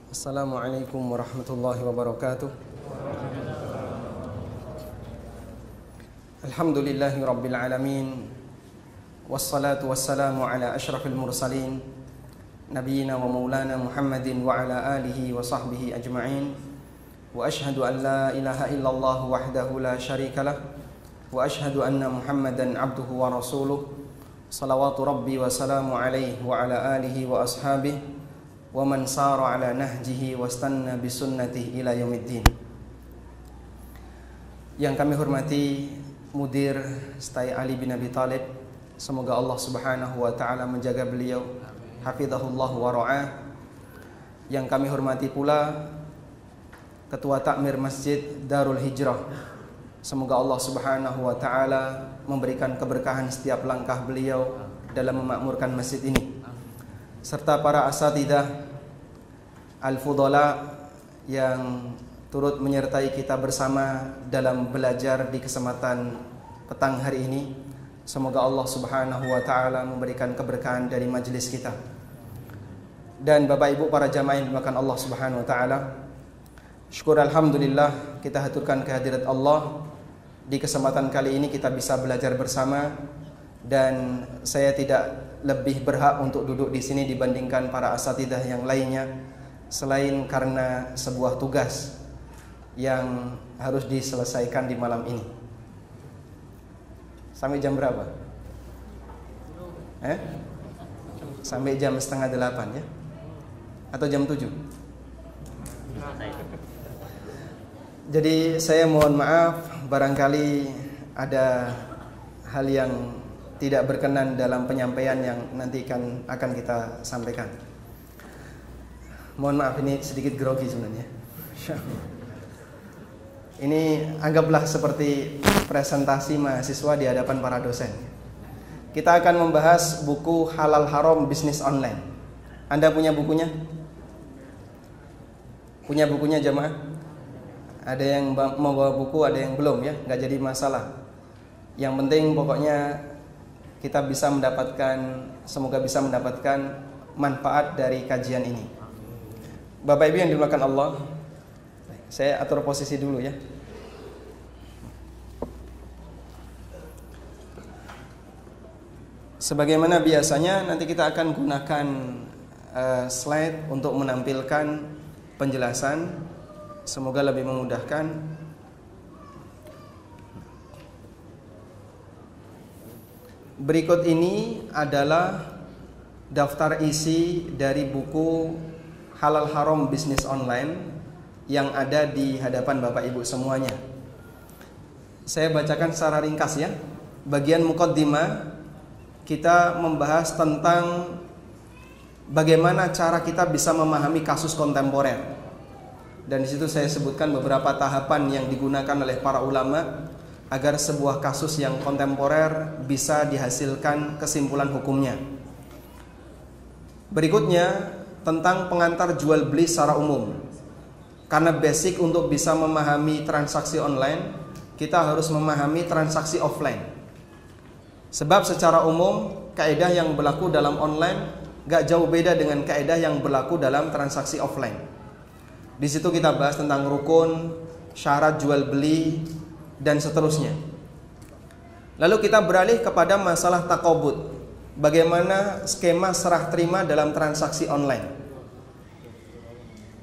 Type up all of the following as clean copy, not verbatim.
Assalamualaikum warahmatullahi wabarakatuh. Alhamdulillahi rabbil alamin. Wassalatu wassalamu ala ashrafil mursalin Nabiyyina wa maulana Muhammadin wa ala alihi wa sahbihi ajma'in. Wa ashhadu an la ilaha illallah wahdahu la syarika lah. Wa ashhadu anna Muhammadan abduhu wa rasuluh. Salawatu rabbi wa salamu alaihi wa ala alihi wa ashabihi wa man sara ala nahjihi wastanna bisunnatihi ila yaumiddin. Yang kami hormati Mudir Stai Ali bin Abi Thalib, semoga Allah Subhanahu wa taala menjaga beliau, hafizahullah wa ra'ah. Yang kami hormati pula Ketua Takmir Masjid Darul Hijrah, semoga Allah Subhanahu wa taala memberikan keberkahan setiap langkah beliau dalam memakmurkan masjid ini, serta para asatidzah al-fudhala yang turut menyertai kita bersama dalam belajar di kesempatan petang hari ini. Semoga Allah Subhanahu wa taala memberikan keberkahan dari majelis kita. Dan Bapak Ibu para jamaah yang dimuliakan Allah Subhanahu wa taala, syukur alhamdulillah kita haturkan kehadirat Allah. Di kesempatan kali ini kita bisa belajar bersama, dan saya tidak lebih berhak untuk duduk di sini dibandingkan para asatidzah yang lainnya, selain karena sebuah tugas yang harus diselesaikan di malam ini. Sampai jam berapa? Sampai jam 7:30 ya? Atau jam 7? Jadi saya mohon maaf barangkali ada hal yang tidak berkenan dalam penyampaian yang nanti akan kita sampaikan. Mohon maaf, ini sedikit grogi sebenarnya. Ini anggaplah seperti presentasi mahasiswa di hadapan para dosen. Kita akan membahas buku Halal Haram Bisnis Online. Anda punya bukunya? Punya bukunya jamaah? Ada yang mau bawa buku, ada yang belum ya? Nggak jadi masalah. Yang penting pokoknya kita bisa semoga bisa mendapatkan manfaat dari kajian ini. Bapak Ibu yang dimuliakan Allah, saya atur posisi dulu ya. Sebagaimana biasanya nanti kita akan gunakan slide untuk menampilkan penjelasan, semoga lebih memudahkan. Berikut ini adalah daftar isi dari buku Halal Haram Bisnis Online yang ada di hadapan Bapak Ibu semuanya. Saya bacakan secara ringkas ya. Bagian muqaddimah kita membahas tentang bagaimana cara kita bisa memahami kasus kontemporer. Dan di situ saya sebutkan beberapa tahapan yang digunakan oleh para ulama agar sebuah kasus yang kontemporer bisa dihasilkan kesimpulan hukumnya. Berikutnya tentang pengantar jual beli secara umum. Karena basic untuk bisa memahami transaksi online, kita harus memahami transaksi offline. Sebab secara umum kaidah yang berlaku dalam online gak jauh beda dengan kaidah yang berlaku dalam transaksi offline. Di situ kita bahas tentang rukun, syarat jual beli, dan seterusnya. Lalu kita beralih kepada masalah taqabud. Bagaimana skema serah terima dalam transaksi online.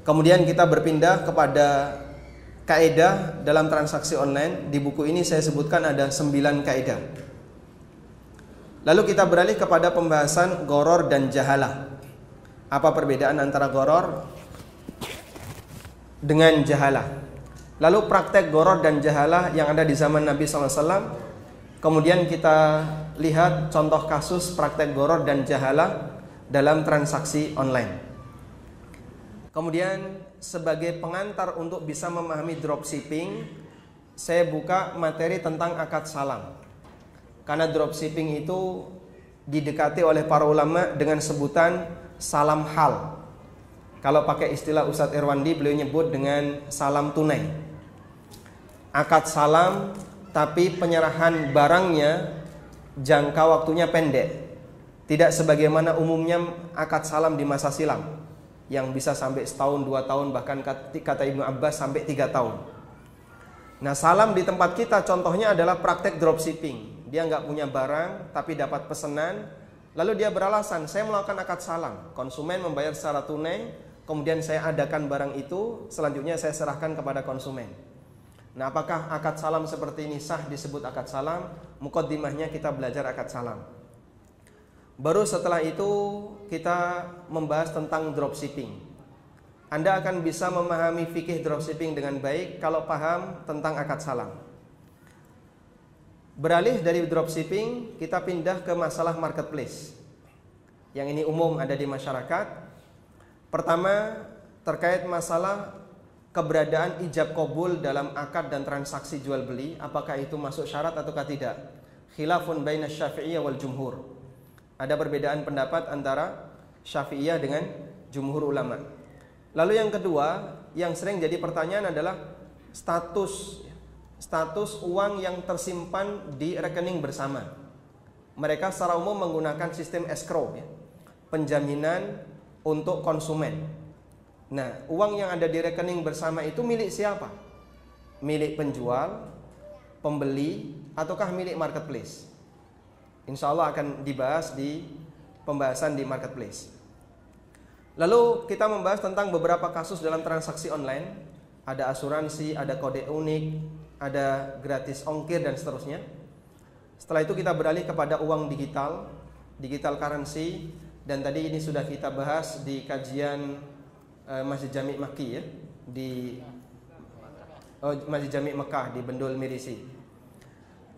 Kemudian kita berpindah kepada kaidah dalam transaksi online. Di buku ini saya sebutkan ada 9 kaidah. Lalu kita beralih kepada pembahasan gharar dan jahalah. Apa perbedaan antara gharar dengan jahalah? Lalu praktek gharar dan jahalah yang ada di zaman Nabi SAW. Kemudian kita lihat contoh kasus praktek gharar dan jahalah dalam transaksi online. Kemudian sebagai pengantar untuk bisa memahami dropshipping, saya buka materi tentang akad salam. Karena dropshipping itu didekati oleh para ulama dengan sebutan salam hal. Kalau pakai istilah Ustadz Irwandi, beliau nyebut dengan salam tunai. Akad salam, tapi penyerahan barangnya jangka waktunya pendek. Tidak sebagaimana umumnya akad salam di masa silam. yang bisa sampai setahun, 2 tahun, bahkan kata Ibnu Abbas sampai 3 tahun. Nah, salam di tempat kita contohnya adalah praktek dropshipping. Dia nggak punya barang tapi dapat pesanan, lalu dia beralasan, saya melakukan akad salam. Konsumen membayar secara tunai, kemudian saya adakan barang itu, selanjutnya saya serahkan kepada konsumen. Nah, apakah akad salam seperti ini sah disebut akad salam? Muqaddimahnya kita belajar akad salam. Baru setelah itu kita membahas tentang dropshipping. Anda akan bisa memahami fikih dropshipping dengan baik kalau paham tentang akad salam. Beralih dari dropshipping, kita pindah ke masalah marketplace. Yang ini umum ada di masyarakat. Pertama, terkait masalah keberadaan ijab qabul dalam akad dan transaksi jual beli, apakah itu masuk syarat ataukah tidak? Khilafun baina Syafi'iyah wal jumhur. Ada perbedaan pendapat antara Syafi'iyah dengan jumhur ulama. Lalu yang kedua, yang sering jadi pertanyaan adalah status uang yang tersimpan di rekening bersama. Mereka secara umum menggunakan sistem escrow, penjaminan untuk konsumen. Nah, uang yang ada di rekening bersama itu milik siapa? Milik penjual, pembeli, ataukah milik marketplace? Insya Allah akan dibahas di pembahasan di marketplace. Lalu kita membahas tentang beberapa kasus dalam transaksi online. Ada asuransi, ada kode unik, ada gratis ongkir dan seterusnya. Setelah itu kita beralih kepada uang digital, digital currency. Dan tadi ini sudah kita bahas di kajian Masjid Jami' Makki ya, di Masjid Jami' Mekah di Bendul Mirisi.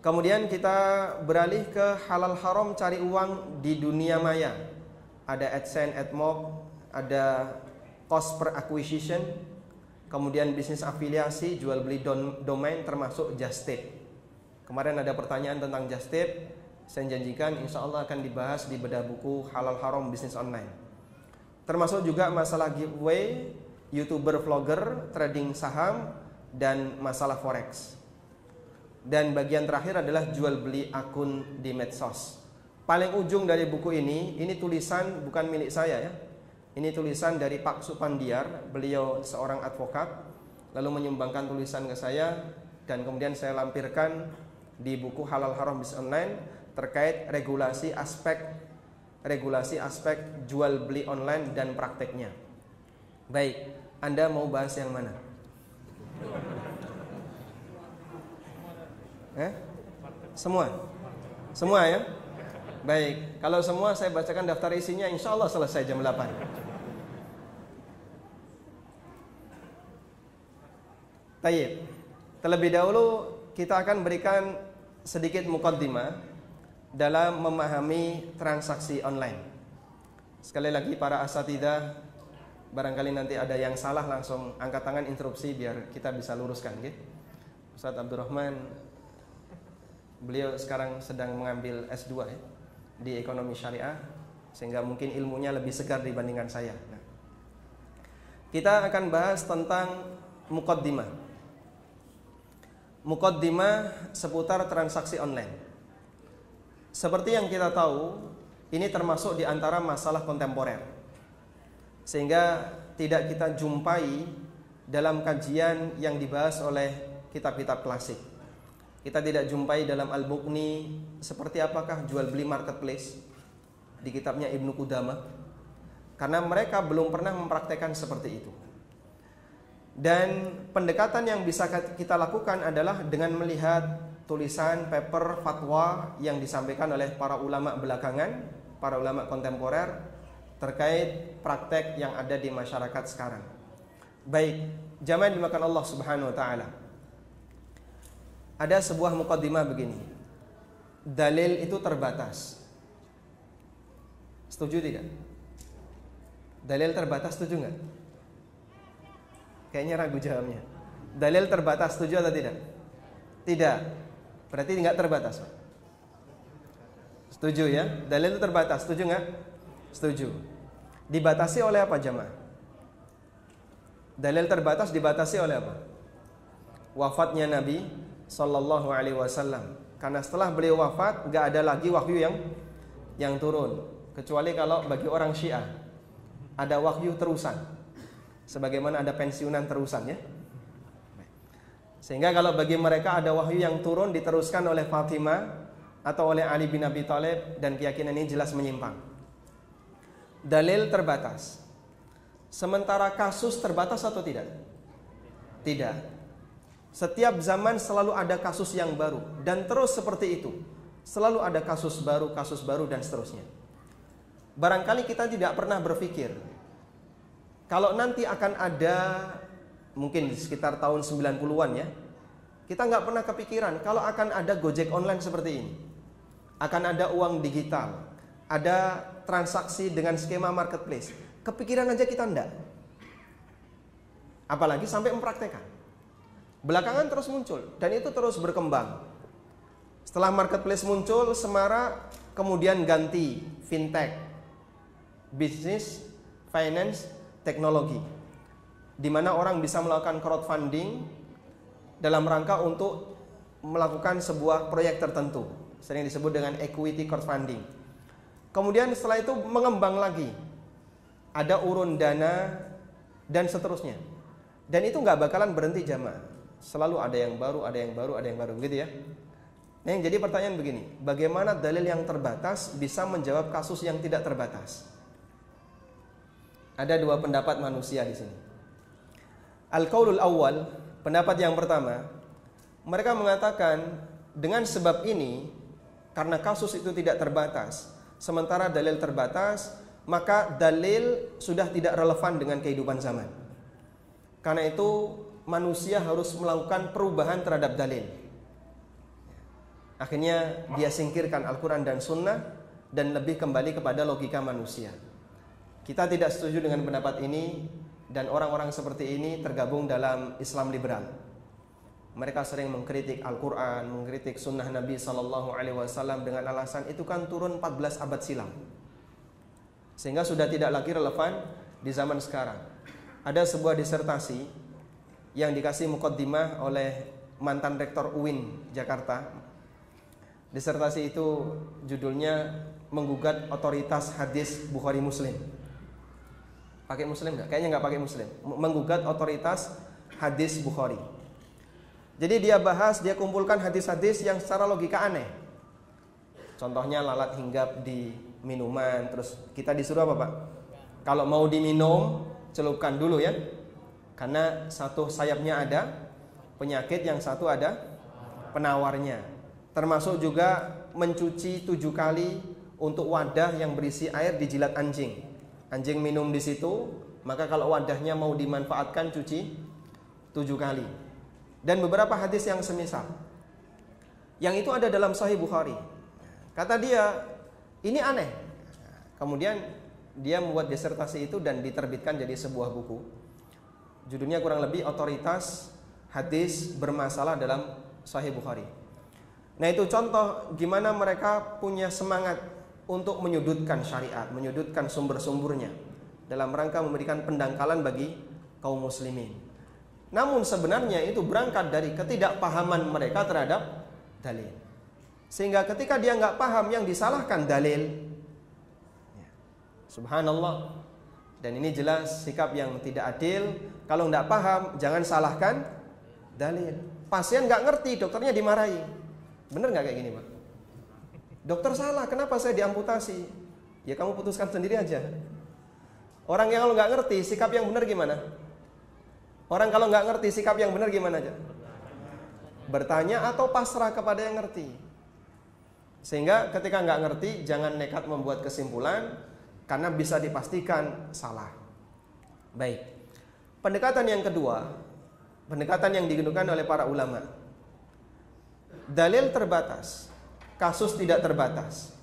Kemudian kita beralih ke halal haram cari uang di dunia maya. Ada AdSense, AdMob, ada cost per acquisition, kemudian bisnis afiliasi, jual beli domain termasuk just tip. Kemarin ada pertanyaan tentang just tip. Saya janjikan insya Allah akan dibahas di bedah buku halal haram bisnis online. Termasuk juga masalah giveaway, YouTuber, vlogger, trading saham, dan masalah forex. Dan bagian terakhir adalah jual beli akun di medsos. Paling ujung dari buku ini tulisan bukan milik saya ya. Ini tulisan dari Pak Supandiar, beliau seorang advokat, lalu menyumbangkan tulisan ke saya dan kemudian saya lampirkan di buku Halal Haram Bisnis Online terkait regulasi aspek jual beli online dan prakteknya. Baik, Anda mau bahas yang mana? Semua ya? Baik, kalau semua saya bacakan daftar isinya, insya Allah selesai jam 8. Tayyib. Terlebih dahulu kita akan berikan sedikit muqaddimah dalam memahami transaksi online. Sekali lagi para asatidzah, barangkali nanti ada yang salah langsung angkat tangan interupsi biar kita bisa luruskan gitu. Ustaz Abdurrahman, beliau sekarang sedang mengambil S2 ya, di ekonomi syariah, sehingga mungkin ilmunya lebih segar dibandingkan saya. Nah, kita akan bahas tentang muqaddimah seputar transaksi online. Seperti yang kita tahu, ini termasuk di antara masalah kontemporer, sehingga tidak kita jumpai dalam kajian yang dibahas oleh kitab-kitab klasik. Kita tidak jumpai dalam Al-Mughni seperti apakah jual beli marketplace di kitabnya Ibnu Qudamah, karena mereka belum pernah mempraktekkan seperti itu. Dan pendekatan yang bisa kita lakukan adalah dengan melihat tulisan, paper, fatwa yang disampaikan oleh para ulama belakangan, para ulama kontemporer terkait praktek yang ada di masyarakat sekarang. Baik, jamaah dimakan Allah Subhanahu wa taala. Ada sebuah muqaddimah begini. Dalil itu terbatas. Setuju tidak? Dalil terbatas setuju enggak? Kayaknya ragu jawabnya. Dalil terbatas setuju atau tidak? Tidak. Berarti enggak terbatas. Setuju ya? Dalil itu terbatas, setuju enggak? Setuju. Dibatasi oleh apa jamaah? Dalil terbatas dibatasi oleh apa? Wafatnya Nabi Sallallahu Alaihi Wasallam. Karena setelah beliau wafat, enggak ada lagi wahyu yang turun, kecuali kalau bagi orang Syiah ada wahyu terusan. Sebagaimana ada pensiunan terusan ya. Sehingga kalau bagi mereka ada wahyu yang turun diteruskan oleh Fatimah atau oleh Ali bin Abi Thalib, dan keyakinan ini jelas menyimpang. Dalil terbatas. Sementara kasus terbatas atau tidak? Tidak. Setiap zaman selalu ada kasus yang baru, dan terus seperti itu. Selalu ada kasus baru dan seterusnya. Barangkali kita tidak pernah berpikir kalau nanti akan ada, mungkin di sekitar tahun 90-an ya, kita nggak pernah kepikiran kalau akan ada Gojek online seperti ini. Akan ada uang digital, ada transaksi dengan skema marketplace. Kepikiran aja kita enggak. Apalagi sampai mempraktekkan. Belakangan terus muncul dan itu terus berkembang. Setelah marketplace muncul, Semara kemudian ganti fintech, bisnis, finance, teknologi, di mana orang bisa melakukan crowdfunding dalam rangka untuk melakukan sebuah proyek tertentu, sering disebut dengan equity crowdfunding. Kemudian setelah itu mengembang lagi, ada urun dana dan seterusnya. Dan itu nggak bakalan berhenti jamaah. Selalu ada yang baru, begitu ya. Nah, yang jadi pertanyaan begini, bagaimana dalil yang terbatas bisa menjawab kasus yang tidak terbatas? Ada dua pendapat manusia di sini. Al-qaulul awal, pendapat yang pertama, mereka mengatakan dengan sebab ini, karena kasus itu tidak terbatas, sementara dalil terbatas, maka dalil sudah tidak relevan dengan kehidupan zaman. Karena itu manusia harus melakukan perubahan terhadap dalil. Akhirnya dia singkirkan Al-Quran dan Sunnah dan lebih kembali kepada logika manusia. Kita tidak setuju dengan pendapat ini, dan orang-orang seperti ini tergabung dalam Islam liberal. Mereka sering mengkritik Al-Quran, mengkritik Sunnah Nabi SAW dengan alasan itu kan turun 14 abad silam, sehingga sudah tidak lagi relevan di zaman sekarang. Ada sebuah disertasi yang dikasih muqaddimah oleh mantan rektor UIN Jakarta. Disertasi itu judulnya menggugat otoritas hadis Bukhari Muslim. Pakai Muslim nggak? Kayaknya nggak pakai Muslim. Menggugat otoritas hadis Bukhari. Jadi dia bahas, dia kumpulkan hadis-hadis yang secara logika aneh. Contohnya lalat hinggap di minuman. Terus kita disuruh apa Pak? Kalau mau diminum, celupkan dulu ya. Karena satu sayapnya ada penyakit, yang satu ada penawarnya. Termasuk juga mencuci 7 kali untuk wadah yang berisi air dijilat anjing. Anjing minum di situ, maka kalau wadahnya mau dimanfaatkan cuci 7 kali. Dan beberapa hadis yang semisal. Yang itu ada dalam Sahih Bukhari. Kata dia, ini aneh. Kemudian dia membuat disertasi itu dan diterbitkan jadi sebuah buku. Judulnya kurang lebih Otoritas Hadis Bermasalah dalam Sahih Bukhari. Nah, itu contoh gimana mereka punya semangat untuk menyudutkan syariat, menyudutkan sumber-sumbernya dalam rangka memberikan pendangkalan bagi kaum muslimin. Namun sebenarnya itu berangkat dari ketidakpahaman mereka terhadap dalil. Sehingga ketika dia nggak paham, yang disalahkan dalil. Subhanallah. Dan ini jelas sikap yang tidak adil. Kalau nggak paham, jangan salahkan dalil. Pasien nggak ngerti, dokternya dimarahi. Bener nggak kayak gini Pak? Dokter salah, kenapa saya diamputasi? Ya kamu putuskan sendiri aja. Orang yang kalau nggak ngerti, sikap yang benar gimana? Orang kalau nggak ngerti, sikap yang benar gimana aja? Bertanya atau pasrah kepada yang ngerti. Sehingga ketika nggak ngerti, jangan nekat membuat kesimpulan, karena bisa dipastikan salah. Baik. Pendekatan yang kedua, pendekatan yang digunakan oleh para ulama. Dalil terbatas, kasus tidak terbatas.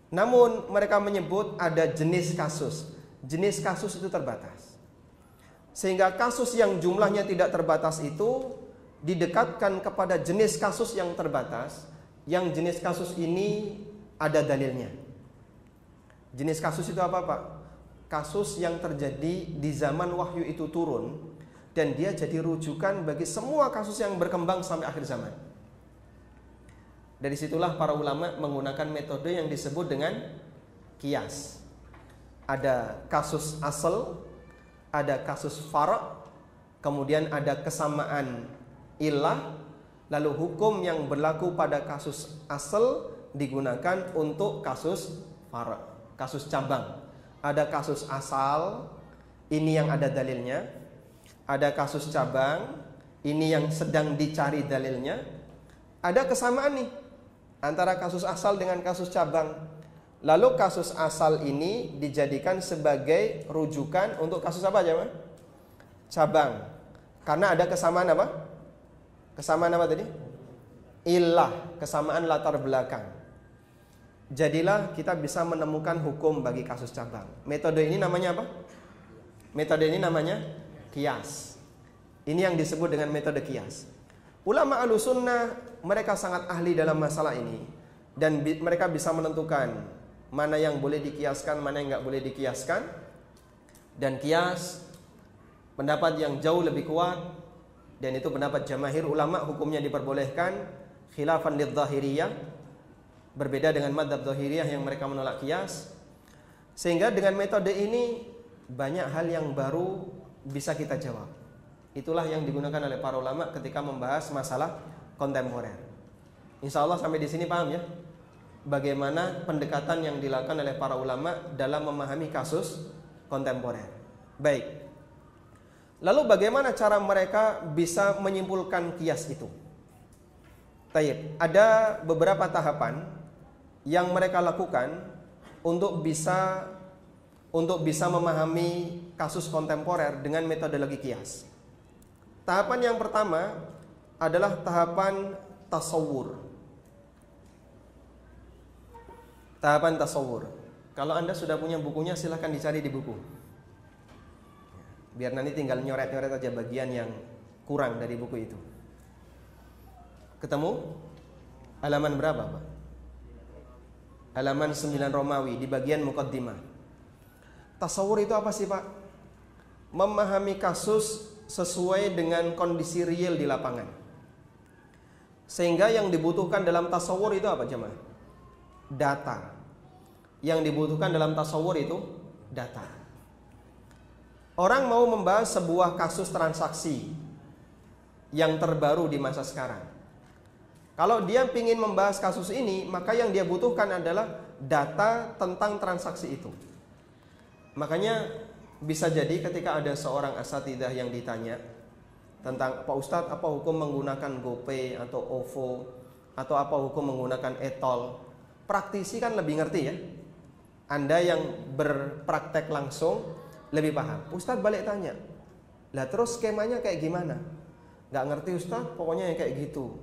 Namun mereka menyebut ada jenis kasus. Jenis kasus itu terbatas. Sehingga kasus yang jumlahnya tidak terbatas itu didekatkan kepada jenis kasus yang terbatas, yang jenis kasus ini ada dalilnya. Jenis kasus itu apa Pak? Kasus yang terjadi di zaman wahyu itu turun, dan dia jadi rujukan bagi semua kasus yang berkembang sampai akhir zaman. Dari situlah para ulama menggunakan metode yang disebut dengan qiyas. Ada kasus asal, ada kasus far', kemudian ada kesamaan illah. Lalu hukum yang berlaku pada kasus asal digunakan untuk kasus far', kasus cabang. Ada kasus asal, ini yang ada dalilnya. Ada kasus cabang, ini yang sedang dicari dalilnya. Ada kesamaan nih antara kasus asal dengan kasus cabang. Lalu kasus asal ini dijadikan sebagai rujukan untuk kasus apa aja, Mas? Cabang. Karena ada kesamaan apa? Kesamaan apa tadi? Illah, kesamaan latar belakang. Jadilah kita bisa menemukan hukum bagi kasus cabang. Metode ini namanya apa? Metode ini namanya qiyas. Ini yang disebut dengan metode qiyas. Ulama Ahlussunnah mereka sangat ahli dalam masalah ini, dan mereka bisa menentukan mana yang boleh dikiaskan, mana yang nggak boleh dikiaskan. Dan qiyas pendapat yang jauh lebih kuat, dan itu pendapat jamaahir ulama, hukumnya diperbolehkan khilafan lidz-dzahiriyah, berbeda dengan madzhab dzahiriyah yang mereka menolak qiyas. Sehingga dengan metode ini banyak hal yang baru bisa kita jawab. Itulah yang digunakan oleh para ulama ketika membahas masalah kontemporer. Insya Allah sampai di sini paham ya, bagaimana pendekatan yang dilakukan oleh para ulama dalam memahami kasus kontemporer. Baik. Lalu bagaimana cara mereka bisa menyimpulkan qiyas itu? Taib. Ada beberapa tahapan yang mereka lakukan untuk bisa memahami kasus kontemporer dengan metodologi qiyas. Tahapan yang pertama adalah tahapan tasawur. Tahapan tasawur. Kalau Anda sudah punya bukunya, silahkan dicari di buku. Biar nanti tinggal nyoret-nyoret aja bagian yang kurang dari buku itu. Ketemu? Halaman berapa, Pak? Halaman 9 Romawi di bagian muqaddimah. Tasawur itu apa sih, Pak? Memahami kasus sesuai dengan kondisi real di lapangan. Sehingga yang dibutuhkan dalam tasawur itu apa, jemaah? Data. Yang dibutuhkan dalam tasawur itu data. Orang mau membahas sebuah kasus transaksi yang terbaru di masa sekarang. Kalau dia ingin membahas kasus ini, maka yang dia butuhkan adalah data tentang transaksi itu. Makanya bisa jadi ketika ada seorang asatidzah yang ditanya tentang, Pak Ustadz, apa hukum menggunakan GoPay atau OVO, atau apa hukum menggunakan e-tol? Praktisi kan lebih ngerti ya. Anda yang berpraktek langsung lebih paham. Ustadz balik tanya, lah terus skemanya kayak gimana? Gak ngerti Ustadz, pokoknya yang kayak gitu.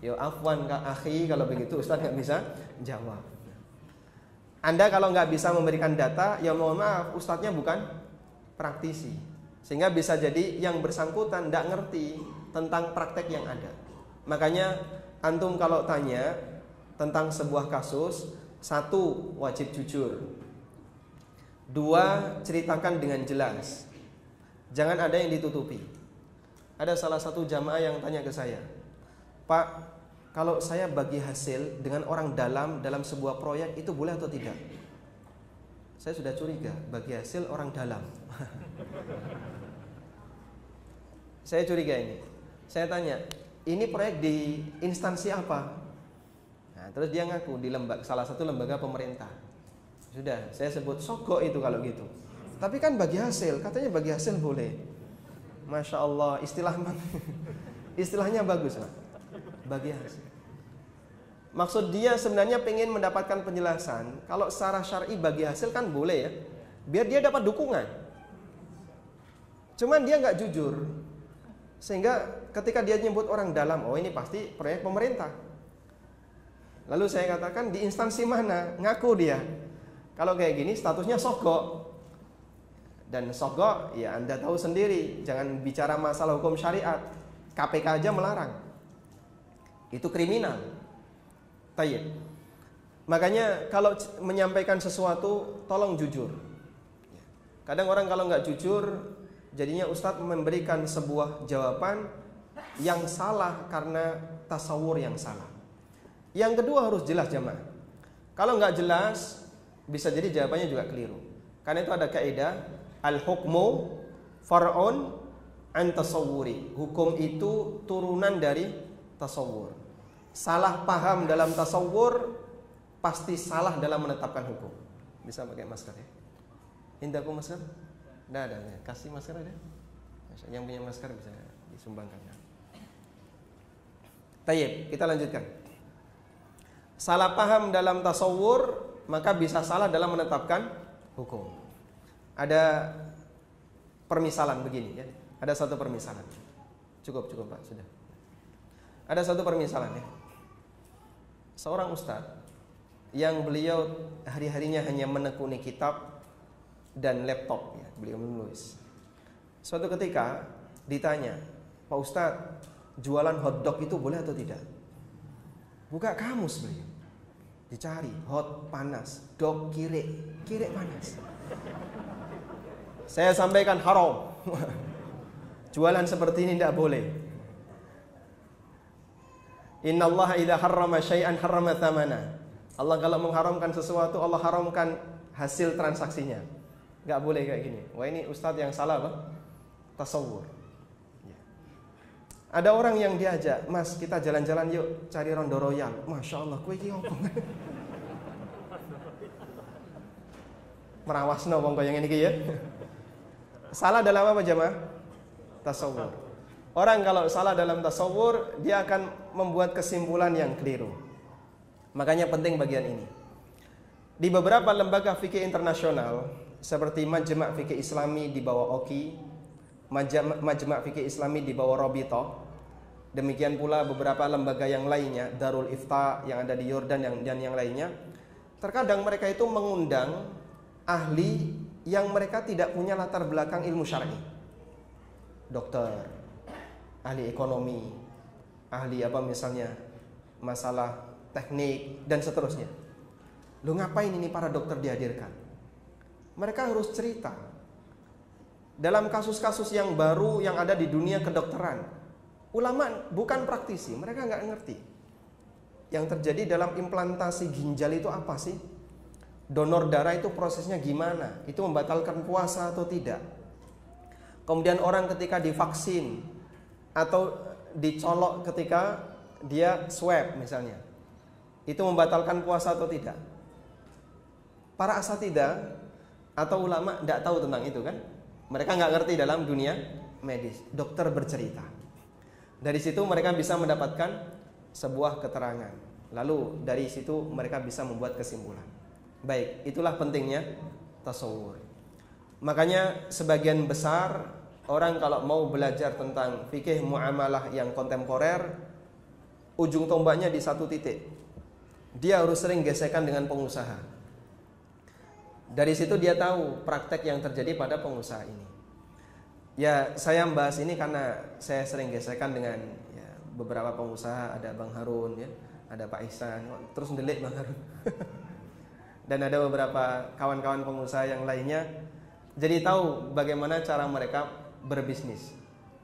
Ya afwan kak akhi, kalau begitu Ustadz gak bisa jawab. Anda kalau nggak bisa memberikan data, ya mohon maaf, Ustadznya bukan praktisi. Sehingga bisa jadi yang bersangkutan tidak ngerti tentang praktek yang ada. Makanya antum kalau tanya tentang sebuah kasus, 1, wajib jujur. 2, ceritakan dengan jelas. Jangan ada yang ditutupi. Ada salah satu jamaah yang tanya ke saya, Pak, kalau saya bagi hasil dengan orang dalam sebuah proyek, itu boleh atau tidak? Saya sudah curiga, bagi hasil orang dalam. Saya curiga ini. Saya tanya, ini proyek di instansi apa? Nah, terus dia ngaku di salah satu lembaga pemerintah. Sudah, saya sebut sogok itu kalau gitu. Tapi kan bagi hasil, katanya bagi hasil boleh. Masya Allah, istilahnya bagus, Pak. Bagi hasil. Maksud dia sebenarnya pengen mendapatkan penjelasan, kalau secara syar'i bagi hasil kan boleh ya, biar dia dapat dukungan. Cuman dia nggak jujur, sehingga ketika dia nyebut orang dalam, oh ini pasti proyek pemerintah. Lalu saya katakan di instansi mana? Ngaku dia. Kalau kayak gini statusnya sogok. Dan sogok ya Anda tahu sendiri, jangan bicara masalah hukum syariat. KPK aja melarang. Itu kriminal. Tayyib. Makanya kalau menyampaikan sesuatu tolong jujur. Kadang orang kalau nggak jujur, jadinya Ustadz memberikan sebuah jawaban yang salah karena tasawur yang salah. Yang kedua harus jelas jamaah. Kalau nggak jelas, bisa jadi jawabannya juga keliru. Karena itu ada kaidah al-hukmu far'un an tasawwuri. Hukum itu turunan dari tasawur. Salah paham dalam tasawur pasti salah dalam menetapkan hukum. Bisa pakai masker ya? Indah aku masker? Nggak ada ya. Kasih masker ada? Yang punya masker bisa disumbangkan. Tayyib, kita lanjutkan. Salah paham dalam tasawur maka bisa salah dalam menetapkan hukum. Ada permisalan begini ya. Ada satu permisalan. Cukup Pak, sudah. Ada satu permisalan ya. Seorang ustadz yang beliau hari-harinya hanya menekuni kitab dan laptop ya, beliau menulis. Suatu ketika ditanya, "Pak Ustadz, jualan hotdog itu boleh atau tidak?" Buka kamus beliau. Dicari hot panas, dog kire panas. Saya sampaikan haram. Jualan seperti ini tidak boleh. Innallaha idza harrama syai'an harrama thamana. Allah kalau mengharamkan sesuatu, Allah haramkan hasil transaksinya. Enggak boleh kayak gini. Wah, ini ustadz yang salah, Pak. Tasawur. Ya. Ada orang yang diajak, "Mas, kita jalan-jalan yuk cari Rondo Royal." Masya Allah, kue iki opo? Merawasno wong kaya ngene iki ya. Salah dalam apa jemaah? Tasawur. Orang kalau salah dalam tasawur, dia akan membuat kesimpulan yang keliru. Makanya penting bagian ini. Di beberapa lembaga fikih internasional seperti Majma' Fikih Islami di bawah OKI, Majma' Fikih Islami di bawah Robito, demikian pula beberapa lembaga yang lainnya, Darul Ifta yang ada di Yordan dan yang lainnya, terkadang mereka itu mengundang ahli yang mereka tidak punya latar belakang ilmu syar'i. Dokter, ahli ekonomi, ahli apa misalnya masalah teknik dan seterusnya. Lu ngapain ini para dokter dihadirkan? Mereka harus cerita dalam kasus-kasus yang baru yang ada di dunia kedokteran. Ulama bukan praktisi, mereka nggak ngerti yang terjadi dalam implantasi ginjal itu apa sih? Donor darah itu prosesnya gimana? Itu membatalkan puasa atau tidak? Kemudian orang ketika divaksin atau dicolok ketika dia swab misalnya, itu membatalkan puasa atau tidak? Para asatidzah atau ulama tidak tahu tentang itu kan? Mereka nggak ngerti dalam dunia medis. Dokter bercerita. Dari situ mereka bisa mendapatkan sebuah keterangan. Lalu dari situ mereka bisa membuat kesimpulan. Baik, itulah pentingnya tasawur. Makanya sebagian besar orang kalau mau belajar tentang fikih muamalah yang kontemporer, ujung tombaknya di satu titik. Dia harus sering gesekan dengan pengusaha. Dari situ dia tahu praktek yang terjadi pada pengusaha ini. Ya, saya membahas ini karena saya sering gesekan dengan ya, beberapa pengusaha. Ada Bang Harun ya, ada Pak Ihsan, terus ndelik Bang Harun. Dan ada beberapa kawan-kawan pengusaha yang lainnya. Jadi tahu bagaimana cara mereka berbisnis.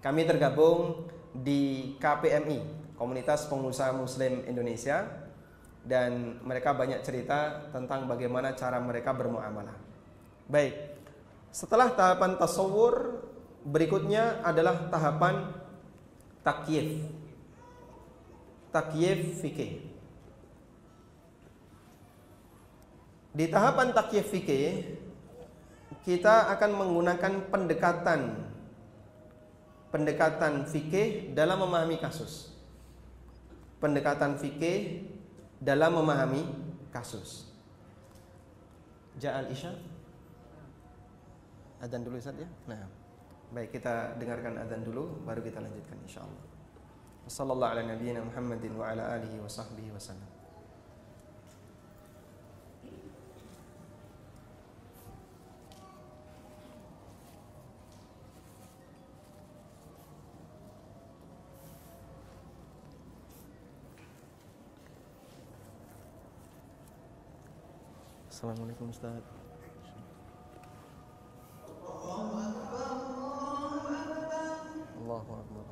Kami tergabung di KPMI, Komunitas Pengusaha Muslim Indonesia, dan mereka banyak cerita tentang bagaimana cara mereka bermuamalah. Baik, setelah tahapan tasawur, berikutnya adalah tahapan takyif. Takyif fikih. Di tahapan takyif fikih, kita akan menggunakan pendekatan fikih dalam memahami kasus. Pendekatan fikih dalam memahami kasus. Ja'al isya. Adzan dulu Ustaz ya. Nah, baik, kita dengarkan adzan dulu baru kita lanjutkan insyaallah. Wassallallahu ala nabiyyina Muhammadin wa ala alihi wa sahbihi wasallam. Assalamualaikum Ustaz. Allahu Akbar.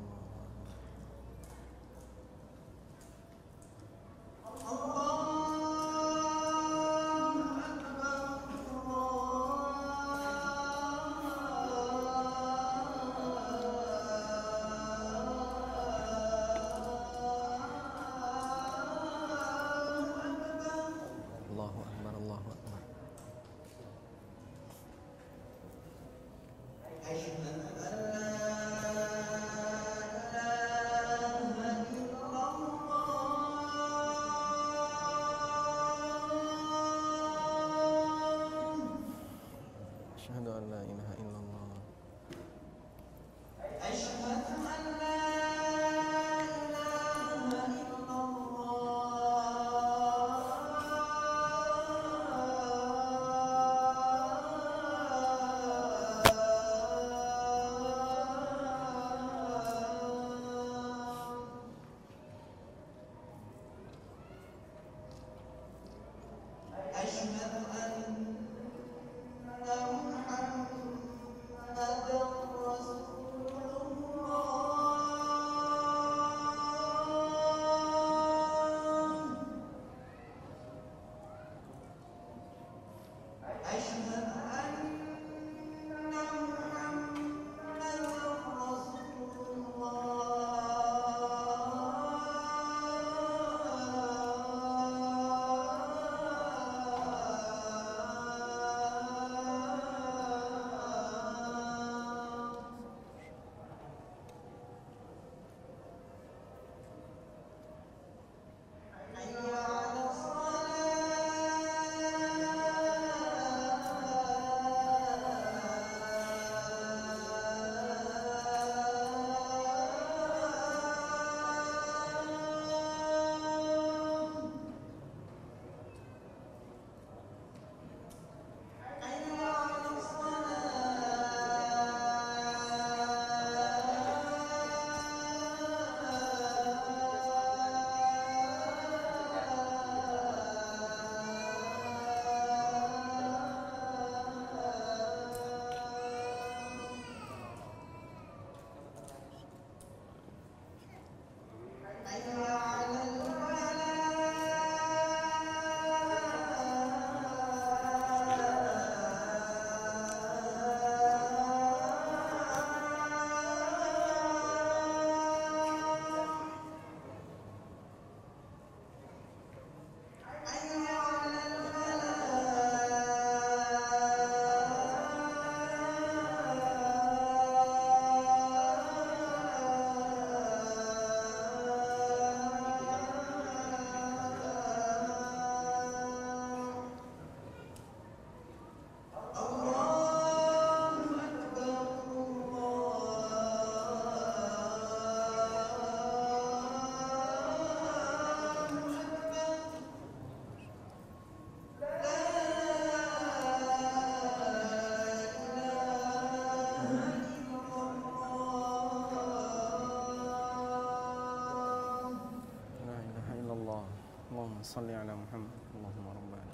shalli ala Muhammad. Allahumma rabbana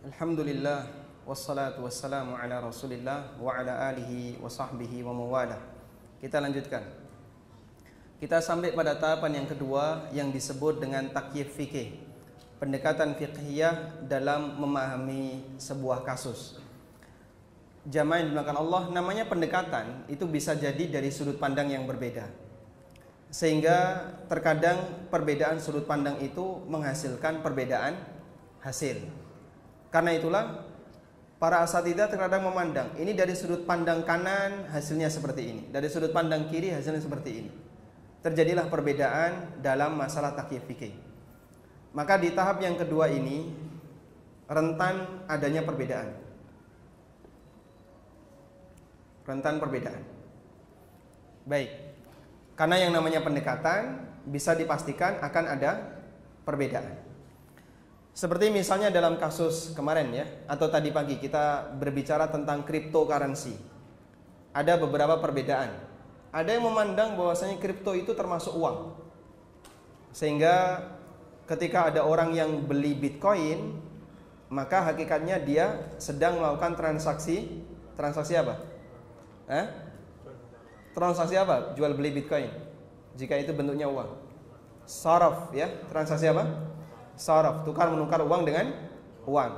Alhamdulillah wassalatu wassalamu ala Rasulillah wa ala alihi wa sahbihi wa mawalah. Kita lanjutkan. Kita sampai pada tahapan yang kedua yang disebut dengan takyif fikih, pendekatan fiqhiyah dalam memahami sebuah kasus. Jamaah yang dimuliakan Allah, namanya pendekatan itu bisa jadi dari sudut pandang yang berbeda, sehingga terkadang perbedaan sudut pandang itu menghasilkan perbedaan hasil. Karena itulah para asatidzah terkadang memandang ini dari sudut pandang kanan hasilnya seperti ini, dari sudut pandang kiri hasilnya seperti ini. Terjadilah perbedaan dalam masalah takyif fikih. Maka di tahap yang kedua ini rentan adanya perbedaan. Rentan perbedaan. Baik. Karena yang namanya pendekatan bisa dipastikan akan ada perbedaan. Seperti misalnya dalam kasus kemarin ya, atau tadi pagi kita berbicara tentang cryptocurrency. Ada beberapa perbedaan. Ada yang memandang bahwasanya kripto itu termasuk uang. Sehingga ketika ada orang yang beli Bitcoin, maka hakikatnya dia sedang melakukan transaksi apa? Transaksi apa? Jual beli Bitcoin. Jika itu bentuknya uang. Saraf ya, transaksi apa? Saraf, tukar menukar uang dengan uang.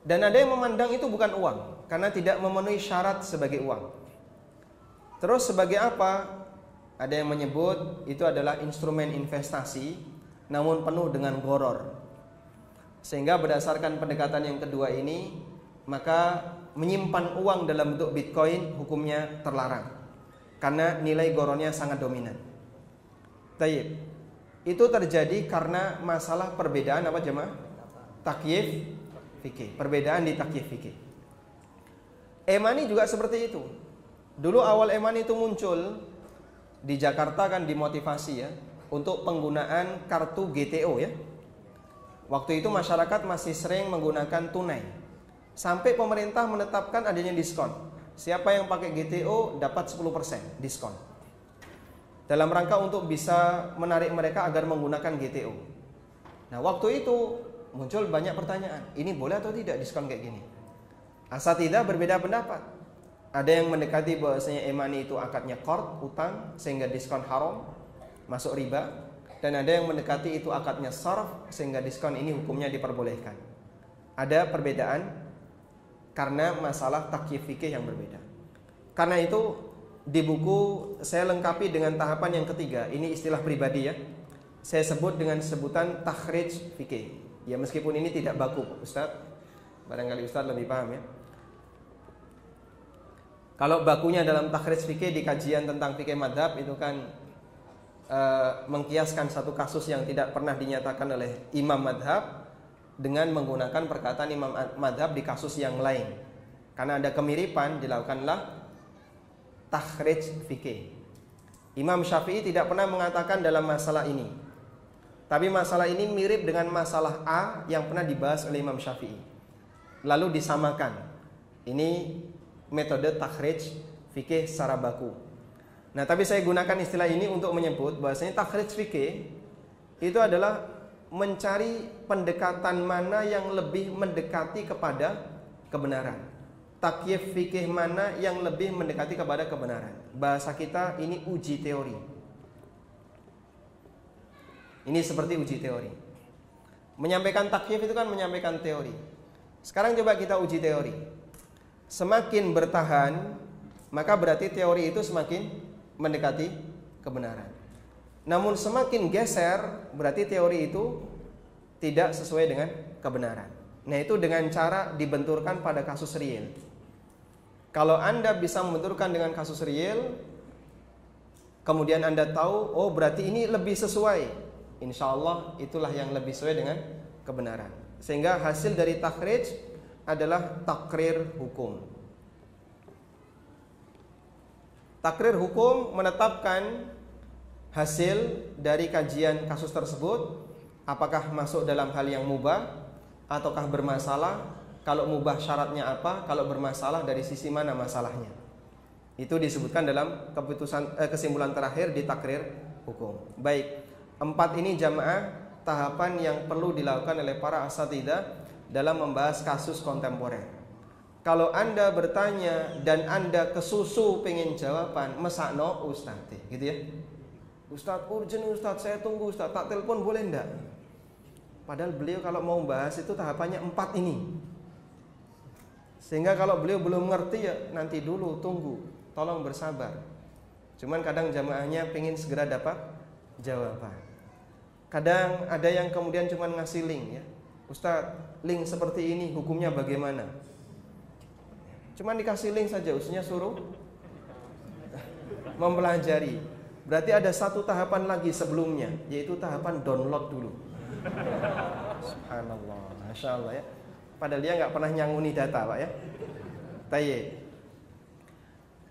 Dan ada yang memandang itu bukan uang karena tidak memenuhi syarat sebagai uang. Terus sebagai apa? Ada yang menyebut itu adalah instrumen investasi namun penuh dengan gharar. Sehingga berdasarkan pendekatan yang kedua ini, maka menyimpan uang dalam bentuk Bitcoin hukumnya terlarang karena nilai ghararnya sangat dominan. Tayyib. Itu terjadi karena masalah perbedaan apa jemaah? Takyif fikih. Perbedaan di takyif fikih. E-money juga seperti itu. Dulu awal e-money itu muncul di Jakarta kan dimotivasi ya untuk penggunaan kartu GTO ya. Waktu itu masyarakat masih sering menggunakan tunai. Sampai pemerintah menetapkan adanya diskon. Siapa yang pakai GTO dapat 10% diskon. Dalam rangka untuk bisa menarik mereka agar menggunakan GTO. Nah, waktu itu muncul banyak pertanyaan. Ini boleh atau tidak diskon kayak gini? Asatidzah berbeda pendapat. Ada yang mendekati bahwasanya e-money itu akadnya qard, utang, sehingga diskon haram, masuk riba. Dan ada yang mendekati itu akadnya sarf, sehingga diskon ini hukumnya diperbolehkan. Ada perbedaan karena masalah takyif fikih yang berbeda. Karena itu di buku saya lengkapi dengan tahapan yang ketiga. Ini istilah pribadi ya. Saya sebut dengan sebutan takhrij fikih. Ya meskipun ini tidak baku Ustaz. Barangkali Ustaz lebih paham ya. Kalau bakunya dalam takhrij fikih di kajian tentang fikih madhab itu kan mengkiaskan satu kasus yang tidak pernah dinyatakan oleh imam madhab dengan menggunakan perkataan imam madhab di kasus yang lain. Karena ada kemiripan, dilakukanlah takhrij fikih. Imam Syafi'i tidak pernah mengatakan dalam masalah ini, tapi masalah ini mirip dengan masalah A yang pernah dibahas oleh Imam Syafi'i, lalu disamakan. Ini metode takhrij fikih secara baku. Nah, tapi saya gunakan istilah ini untuk menyebut bahwasanya takhrij fikih itu adalah mencari pendekatan mana yang lebih mendekati kepada kebenaran. Takyif fikih mana yang lebih mendekati kepada kebenaran. Bahasa kita ini uji teori. Ini seperti uji teori. Menyampaikan takyif itu kan menyampaikan teori. Sekarang coba kita uji teori. Semakin bertahan, maka berarti teori itu semakin mendekati kebenaran. Namun semakin geser, berarti teori itu tidak sesuai dengan kebenaran. Nah, itu dengan cara dibenturkan pada kasus real. Kalau Anda bisa membenturkan dengan kasus real, kemudian Anda tahu, oh berarti ini lebih sesuai, insya Allah itulah yang lebih sesuai dengan kebenaran. Sehingga hasil dari takhrij adalah takrir hukum. Takrir hukum menetapkan hasil dari kajian kasus tersebut, apakah masuk dalam hal yang mubah ataukah bermasalah, kalau mubah syaratnya apa, kalau bermasalah dari sisi mana masalahnya. Itu disebutkan dalam kesimpulan terakhir di takrir hukum. Baik, 4 ini jamaah tahapan yang perlu dilakukan oleh para asatidzah dalam membahas kasus kontemporer. Kalau Anda bertanya dan Anda kesusu pengen jawaban, mesakno Ustaz, gitu ya. Ustaz, urgent Ustaz, saya tunggu Ustaz, tak telepon boleh enggak? Padahal beliau kalau mau bahas itu tahapannya 4 ini. Sehingga kalau beliau belum ngerti ya nanti dulu, tunggu, tolong bersabar. Cuman kadang jamaahnya pengen segera dapat jawaban. Kadang ada yang kemudian cuman ngasih link ya. Ustaz, link seperti ini hukumnya bagaimana? Cuman dikasih link saja, usinya suruh mempelajari. Berarti ada satu tahapan lagi sebelumnya, yaitu tahapan download dulu. Subhanallah, Masya Allah ya. Padahal dia nggak pernah nyanguni data Pak ya. Tayyib.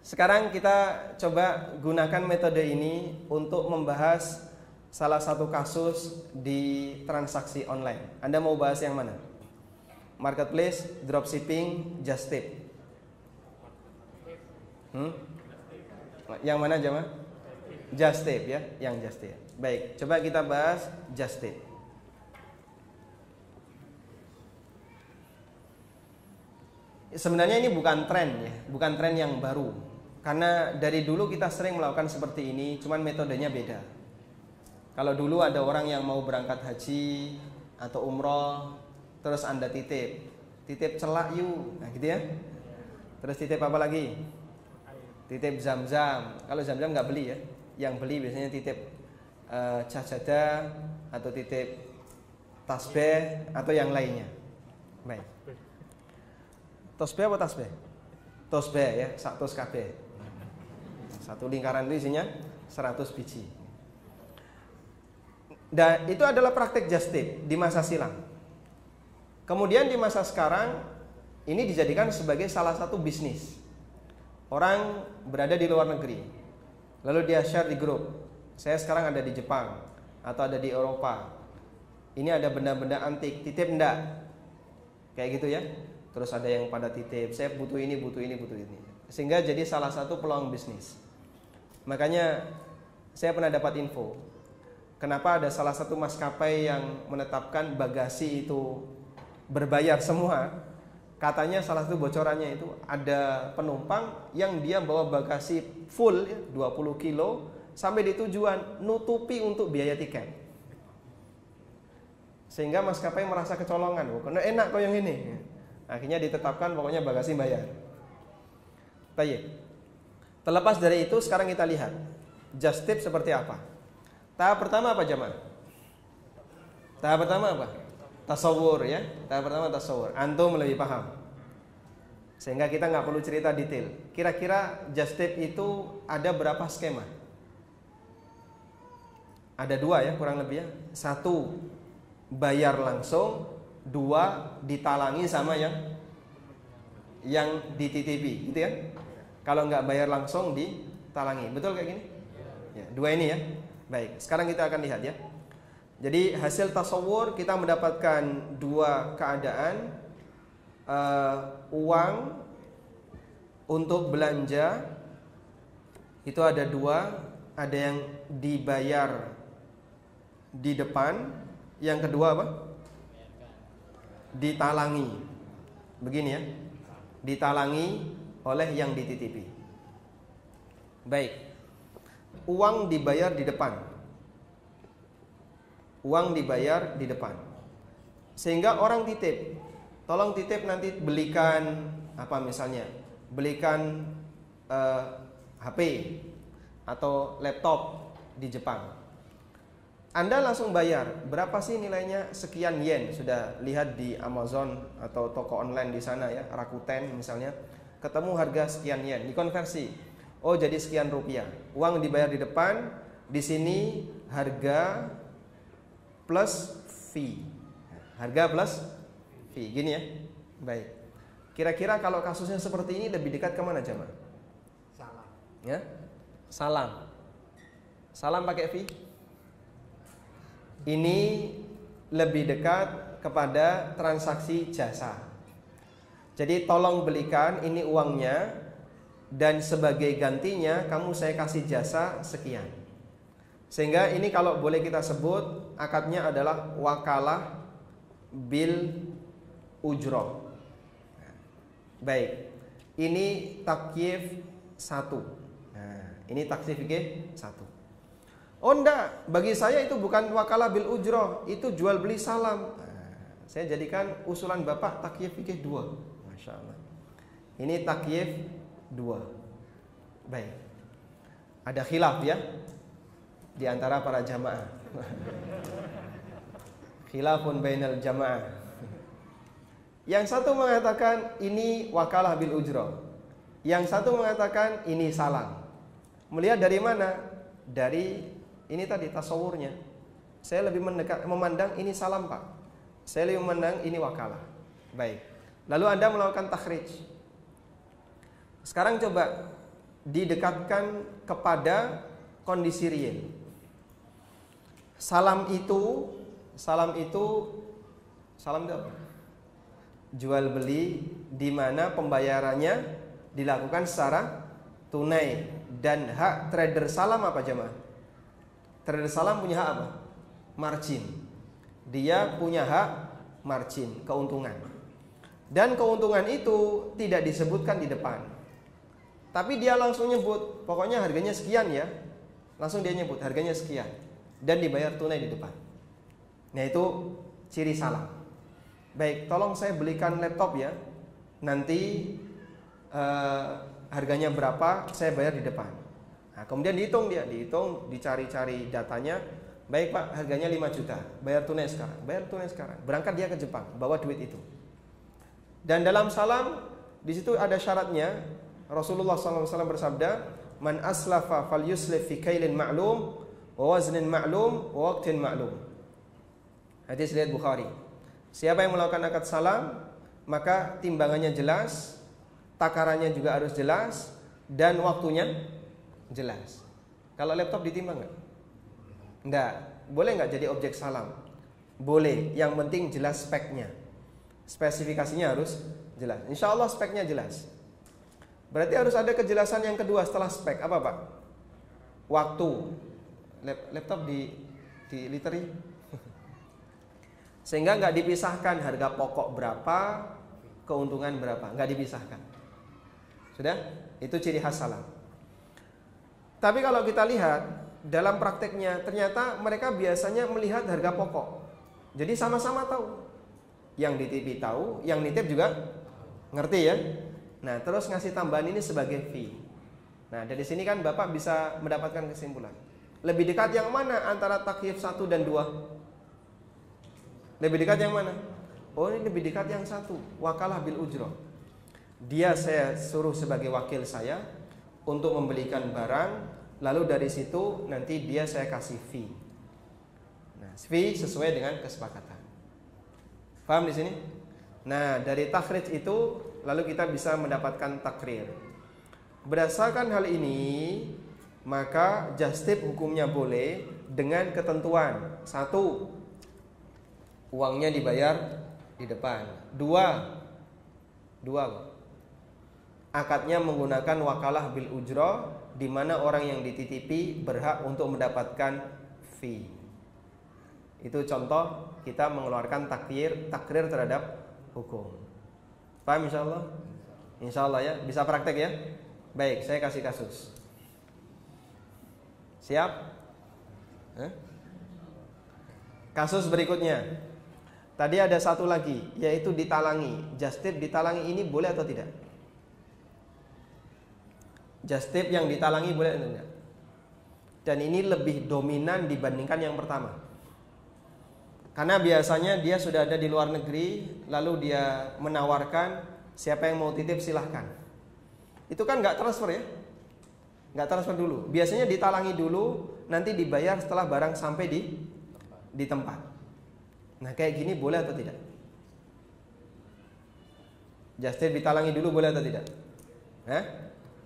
Sekarang kita coba gunakan metode ini untuk membahas salah satu kasus di transaksi online. Anda mau bahas yang mana? Marketplace, dropshipping, just tip. Yang mana jemaah? Just tip ya, yang just tip. Baik, coba kita bahas just tip. Sebenarnya ini bukan tren ya, bukan tren yang baru. Karena dari dulu kita sering melakukan seperti ini, cuman metodenya beda. Kalau dulu ada orang yang mau berangkat haji atau umroh, terus Anda titip celak yuk, nah gitu ya. Terus titip apa lagi? Titip zam-zam. Kalau zam-zam nggak beli ya, yang beli biasanya titip cajadah atau titip tasbih atau yang lainnya. Baik. Tasbih apa tasbih? Tasbih ya, sak tos kabeh. Satu lingkaran itu isinya 100 biji. Dan itu adalah praktek just tip di masa silam. Kemudian di masa sekarang ini dijadikan sebagai salah satu bisnis. Orang berada di luar negeri, lalu dia share di grup. Saya sekarang ada di Jepang atau ada di Eropa. Ini ada benda-benda antik, titip enggak? Kayak gitu ya. Terus ada yang pada titip, saya butuh ini, butuh ini, butuh ini. Sehingga jadi salah satu peluang bisnis. Makanya saya pernah dapat info, kenapa ada salah satu maskapai yang menetapkan bagasi itu berbayar semua. Katanya salah satu bocorannya itu ada penumpang yang dia bawa bagasi full ya, 20 kilo sampai di tujuan, nutupi untuk biaya tiket. Sehingga maskapai merasa kecolongan, karena enak kok yang ini. Akhirnya ditetapkan pokoknya bagasi bayar. Baik. Terlepas dari itu, sekarang kita lihat just tip seperti apa. Tahap pertama apa jemaah? Tahap pertama apa? Tasawur ya. Tahap pertama tasawur. Antum lebih paham. Sehingga kita nggak perlu cerita detail. Kira-kira just tip itu ada berapa skema? Ada 2 ya kurang lebih ya. 1 bayar langsung, 2 ditalangi sama yang dititipi, gitu ya. Kalau nggak bayar langsung ditalangi, betul kayak gini? Ya, 2 ini ya. Baik, sekarang kita akan lihat ya. Jadi hasil tasawur kita mendapatkan 2 keadaan. Uang untuk belanja itu ada 2, ada yang dibayar di depan, yang kedua apa? Ditalangi. Begini ya. Ditalangi oleh yang dititipi. Baik. Uang dibayar di depan. Uang dibayar di depan. Sehingga orang titip, tolong titip nanti belikan apa misalnya? Belikan HP atau laptop di Jepang. Anda langsung bayar, berapa sih nilainya? Sekian yen. Sudah lihat di Amazon atau toko online di sana ya, Rakuten misalnya. Ketemu harga sekian yen, dikonversi. Oh, jadi sekian rupiah. Uang dibayar di depan, di sini harga plus fee. Harga plus fee, gini ya. Baik. Kira-kira kalau kasusnya seperti ini lebih dekat kemana jemaah? Salam. Ya? Salam. Salam pakai fee? Ini lebih dekat kepada transaksi jasa. Jadi tolong belikan, ini uangnya, dan sebagai gantinya kamu saya kasih jasa sekian. Sehingga ini kalau boleh kita sebut akadnya adalah wakalah bil ujroh. Baik, ini takyif 1. Nah, ini takyif 1. Oh enggak, bagi saya itu bukan wakalah bil ujroh, itu jual beli salam. Nah, saya jadikan usulan Bapak takyif fikih 2. Masya Allah. Ini takyif 2. Baik. Ada khilaf ya di antara para jamaah. Khilafun bainal jamaah. Yang satu mengatakan ini wakalah bil ujroh, yang satu mengatakan ini salam. Melihat dari mana? Dari ini tadi tasawurnya. Saya lebih memandang ini salam Pak. Saya lebih memandang ini wakalah. Baik. Lalu Anda melakukan takhrij. Sekarang coba didekatkan kepada kondisi real. Salam itu apa? Jual beli di mana pembayarannya dilakukan secara tunai, dan hak trader salam apa jemaah? Trader salam punya hak apa? Margin. Dia punya hak margin, keuntungan. Dan keuntungan itu tidak disebutkan di depan, tapi dia langsung nyebut, pokoknya harganya sekian ya. Langsung dia nyebut harganya sekian, dan dibayar tunai di depan. Nah itu ciri salam. Baik, tolong saya belikan laptop ya, nanti harganya berapa, saya bayar di depan. Nah kemudian dihitung, dicari-cari datanya. Baik Pak, harganya 5 juta, bayar tunai sekarang. Berangkat dia ke Jepang, bawa duit itu. Dan dalam salam di situ ada syaratnya. Rasulullah SAW bersabda, "Man aslafa falyuslif fi kailin ma'lum wa waznin ma'lum wa waqtin ma'lum." Hadis riwayat Bukhari. Siapa yang melakukan akad salam, maka timbangannya jelas, takarannya juga harus jelas, dan waktunya jelas. Kalau laptop ditimbang nggak? Nggak. Boleh nggak jadi objek salam? Boleh. Yang penting jelas speknya. Spesifikasinya harus jelas. Insya Allah speknya jelas. Berarti harus ada kejelasan yang kedua setelah spek. Apa Pak? Waktu. Laptop diliteri. Sehingga nggak dipisahkan harga pokok berapa, keuntungan berapa. Nggak dipisahkan. Sudah? Itu ciri khas salam. Tapi kalau kita lihat dalam prakteknya, ternyata mereka biasanya melihat harga pokok. Jadi sama-sama tahu. Yang ditipi tahu, yang nitip juga ngerti ya. Nah, terus ngasih tambahan ini sebagai fee. Nah, dari sini kan Bapak bisa mendapatkan kesimpulan. Lebih dekat yang mana antara takyif 1 dan 2? Lebih dekat yang mana? Oh, ini lebih dekat yang 1, wakalah bil ujroh. Dia saya suruh sebagai wakil saya untuk membelikan barang, lalu dari situ nanti dia saya kasih fee. Nah, fee sesuai dengan kesepakatan. Paham di sini? Nah, dari takhrij itu lalu kita bisa mendapatkan takrir. Berdasarkan hal ini, maka justip hukumnya boleh dengan ketentuan. 1, uangnya dibayar di depan. 2, akadnya menggunakan wakalah bil ujroh, di mana orang yang dititipi berhak untuk mendapatkan fee. Itu contoh kita mengeluarkan takrir terhadap hukum. Paham insyaallah? Insyaallah ya, bisa praktek ya. Baik, saya kasih kasus. Siap? Kasus berikutnya. Tadi ada satu lagi, yaitu ditalangi. Justip ditalangi ini boleh atau tidak? Justip yang ditalangi boleh atau tidak? Dan ini lebih dominan dibandingkan yang pertama. Karena biasanya dia sudah ada di luar negeri, lalu dia menawarkan siapa yang mau titip silahkan. Itu kan nggak transfer ya, nggak transfer dulu. Biasanya ditalangi dulu, nanti dibayar setelah barang sampai di tempat. Nah kayak gini boleh atau tidak? Justip ditalangi dulu boleh atau tidak?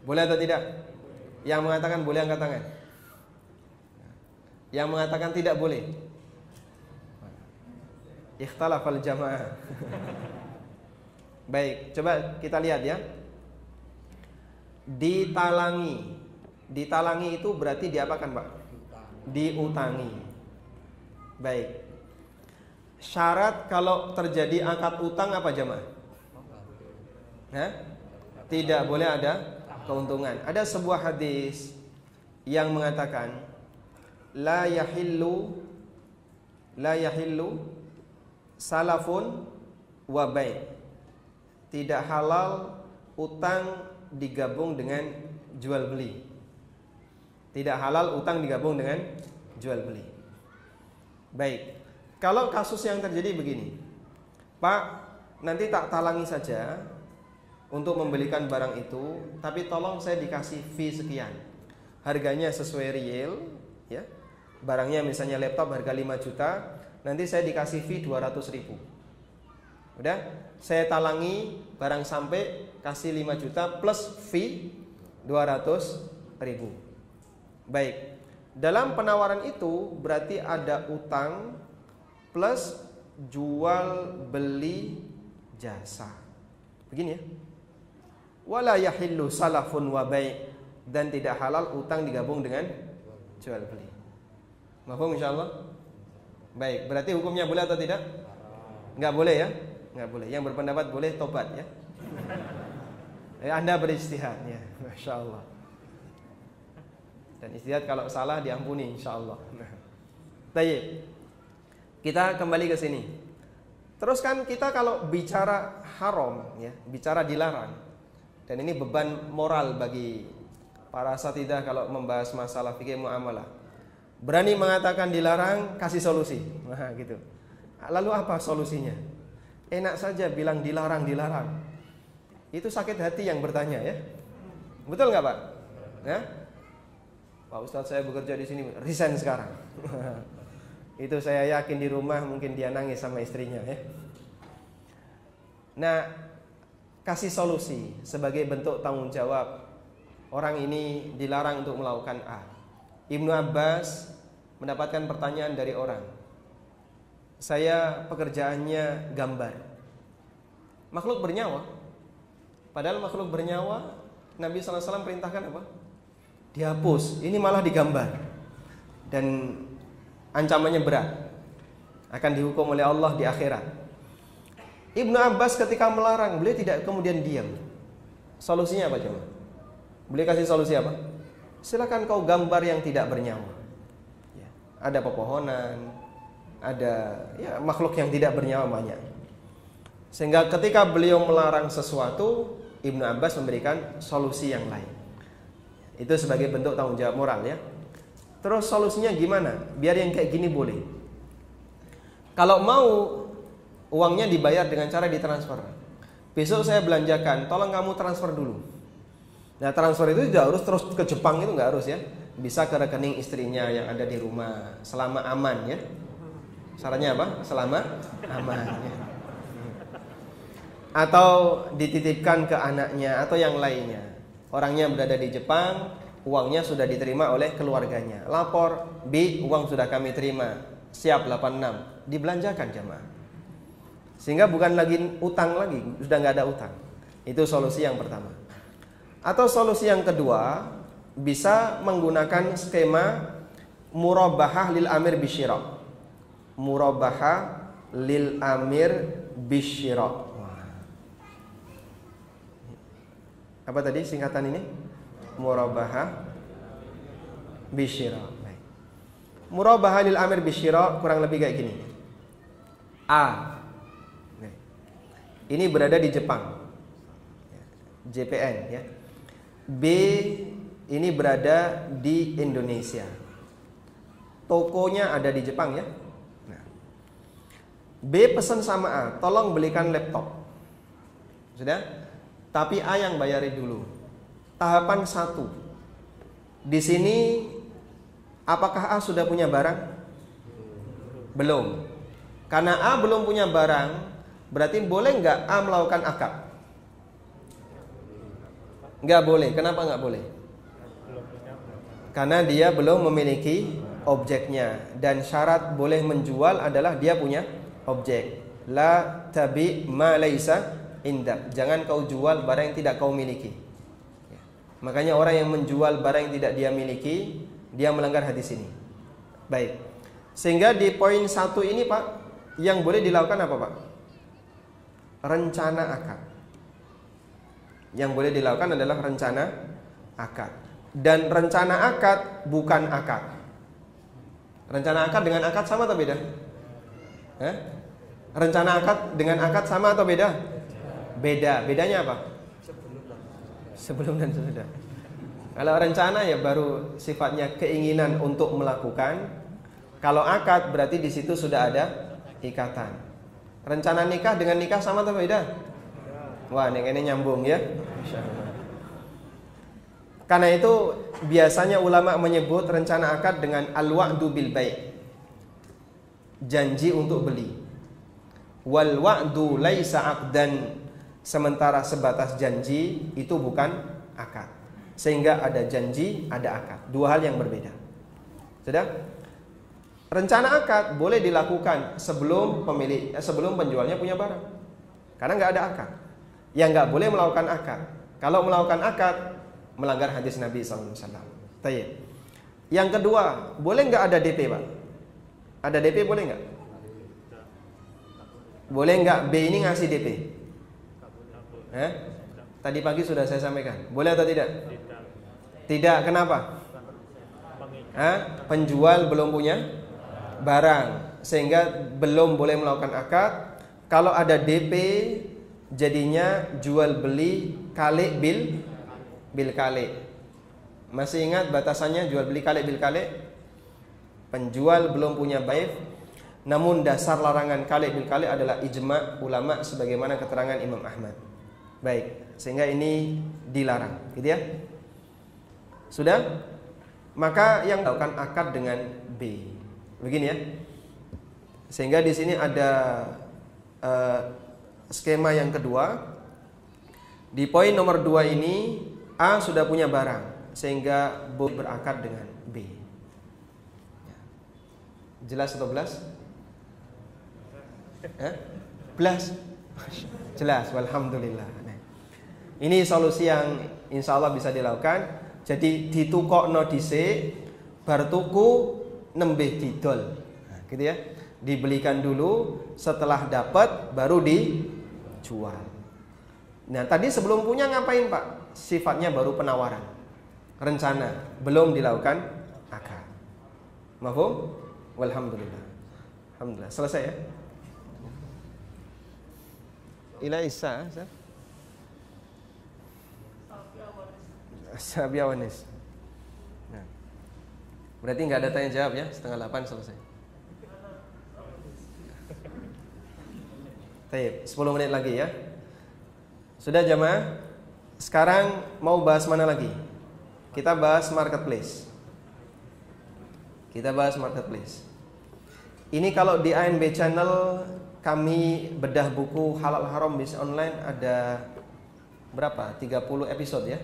Boleh atau tidak? Yang mengatakan boleh angkat tangan. Yang mengatakan tidak boleh. Ikhtalafal jamaah. Baik, coba kita lihat ya. Ditalangi. Ditalangi itu berarti diapakan, Pak? Diutangi. Baik. Syarat kalau terjadi akad utang apa jemaah? Tidak boleh ada keuntungan. Ada sebuah hadis yang mengatakan la yahillu salafun wa bai'. Tidak halal utang digabung dengan jual beli. Tidak halal utang digabung dengan jual beli. Baik. Kalau kasus yang terjadi begini, Pak, nanti tak talangi saja untuk membelikan barang itu, tapi tolong saya dikasih fee sekian. Harganya sesuai real, ya. Barangnya misalnya laptop harga 5 juta, nanti saya dikasih fee 200.000. Udah, saya talangi barang sampai kasih 5 juta plus fee 200.000. Baik. Dalam penawaran itu berarti ada utang plus jual beli jasa. Begini ya. Wala yahillu salafun wa bai', dan tidak halal utang digabung dengan jual beli. Mahfum insyaallah? Baik, berarti hukumnya boleh atau tidak? Enggak boleh ya? Enggak boleh. Yang berpendapat boleh tobat ya. Anda berijtihad ya. Masyaallah. Dan istihad kalau salah diampuni insyaallah. Baik. Kita kembali ke sini. Terus kan kita kalau bicara haram ya, bicara dilarang. Dan ini beban moral bagi para asatidzah kalau membahas masalah fikih muamalah. Berani mengatakan dilarang, kasih solusi. Nah, gitu. Lalu apa solusinya? Enak saja bilang dilarang. Itu sakit hati yang bertanya ya. Betul nggak Pak? Ya? Pak Ustadz, saya bekerja di sini, resign sekarang. Itu saya yakin di rumah mungkin dia nangis sama istrinya ya. Nah, kasih solusi sebagai bentuk tanggung jawab. Orang ini dilarang untuk melakukan A. Ibnu Abbas mendapatkan pertanyaan dari orang. Saya pekerjaannya gambar. Makhluk bernyawa. Padahal makhluk bernyawa Nabi SAW perintahkan apa? Dihapus. Ini malah digambar. Dan ancamannya berat, akan dihukum oleh Allah di akhirat. Ibnu Abbas ketika melarang, beliau tidak kemudian diam. Solusinya apa coba? Beliau kasih solusi apa? Silakan kau gambar yang tidak bernyawa ya, ada pepohonan, ada ya, makhluk yang tidak bernyawa banyak. Sehingga ketika beliau melarang sesuatu, Ibnu Abbas memberikan solusi yang lain. Itu sebagai bentuk tanggung jawab moral ya. Terus solusinya gimana? Biar yang kayak gini boleh. Kalau mau uangnya dibayar dengan cara ditransfer. Besok saya belanjakan, tolong kamu transfer dulu. Nah, transfer itu tidak harus terus ke Jepang, itu nggak harus ya. Bisa ke rekening istrinya yang ada di rumah, selama aman ya. Syaratnya apa? Selama aman ya. Atau dititipkan ke anaknya atau yang lainnya. Orangnya berada di Jepang, uangnya sudah diterima oleh keluarganya. Lapor, B, uang sudah kami terima. Siap 86. Dibelanjakan jamaah. Sehingga bukan lagi utang lagi, sudah nggak ada utang. Itu solusi yang pertama. Atau solusi yang kedua, bisa menggunakan skema murabahah lil amir bisyira. Murabahah lil amir bisyira. Apa tadi singkatan ini? Murabahah bisyira. Murabahah lil amir bisyira kurang lebih kayak gini. A, ini berada di Jepang, JPN ya. B, ini berada di Indonesia. Tokonya ada di Jepang ya. Nah, B pesan sama A, tolong belikan laptop. Sudah? Tapi A yang bayarin dulu. Tahapan 1. Di sini apakah A sudah punya barang? Belum. Karena A belum punya barang, berarti boleh nggak A melakukan akad? Nggak boleh. Kenapa nggak boleh? Karena dia belum memiliki objeknya. Dan syarat boleh menjual adalah dia punya objek. La tabi ma laisa indak. Jangan kau jual barang yang tidak kau miliki. Ya. Makanya orang yang menjual barang yang tidak dia miliki, dia melanggar hadis ini. Baik. Sehingga di poin 1 ini Pak, yang boleh dilakukan apa Pak? Rencana akad. Yang boleh dilakukan adalah rencana akad. Dan rencana akad bukan akad. Rencana akad dengan akad sama atau beda? Rencana akad dengan akad sama atau beda? Beda. Bedanya apa? Sebelum dan sesudah. Kalau rencana ya baru sifatnya keinginan untuk melakukan. Kalau akad berarti di situ sudah ada ikatan. Rencana nikah dengan nikah sama atau beda? Wah, ini nyambung ya. Karena itu biasanya ulama menyebut rencana akad dengan al-wa'du bil bai'. Janji untuk beli. Wal wa'du laisa 'aqdan. Sementara sebatas janji itu bukan akad. Sehingga ada janji, ada akad. Dua hal yang berbeda. Sudah? Rencana akad boleh dilakukan sebelum penjualnya punya barang. Karena nggak ada akad. Yang nggak boleh melakukan akad. Kalau melakukan akad melanggar hadis Nabi SAW. Tayyib. Yang kedua, boleh nggak ada DP Pak? Ada DP boleh nggak? Boleh nggak B ini ngasih DP? Tadi pagi sudah saya sampaikan. Boleh atau tidak? Tidak. Kenapa? Penjual belum punya barang, sehingga belum boleh melakukan akad. Kalau ada DP, jadinya jual beli kali bil kali. Masih ingat batasannya jual beli kali bil kali? Penjual belum punya baif, namun dasar larangan kali bil kali adalah ijma' ulama sebagaimana keterangan Imam Ahmad. Baik, sehingga ini dilarang, gitu ya. Sudah? Maka yang melakukan akad dengan B. Begini ya. Sehingga di sini ada skema yang kedua. Di poin nomor 2 ini A sudah punya barang, sehingga boleh berakad dengan B. Jelas atau belas? Belas? Jelas, walhamdulillah. Nah, ini solusi yang insya Allah bisa dilakukan. Jadi ditukokno dhisik, bar tuku nembih didol. Nah, gitu ya. Dibelikan dulu, setelah dapat baru dijual. Nah, tadi sebelum punya ngapain Pak? Sifatnya baru penawaran. Rencana, belum dilakukan akad. Mafhum? Walhamdulillah. Alhamdulillah. Selesai ya? Ila Isa, Sabiawanis. Nah, berarti nggak ada tanya jawab ya? 7:30 selesai. Baik, 10 menit lagi ya. Sudah jamaah? Sekarang mau bahas mana lagi? Kita bahas marketplace. Ini kalau di ANB channel kami bedah buku halal haram bisnis online ada berapa? 30 episode ya.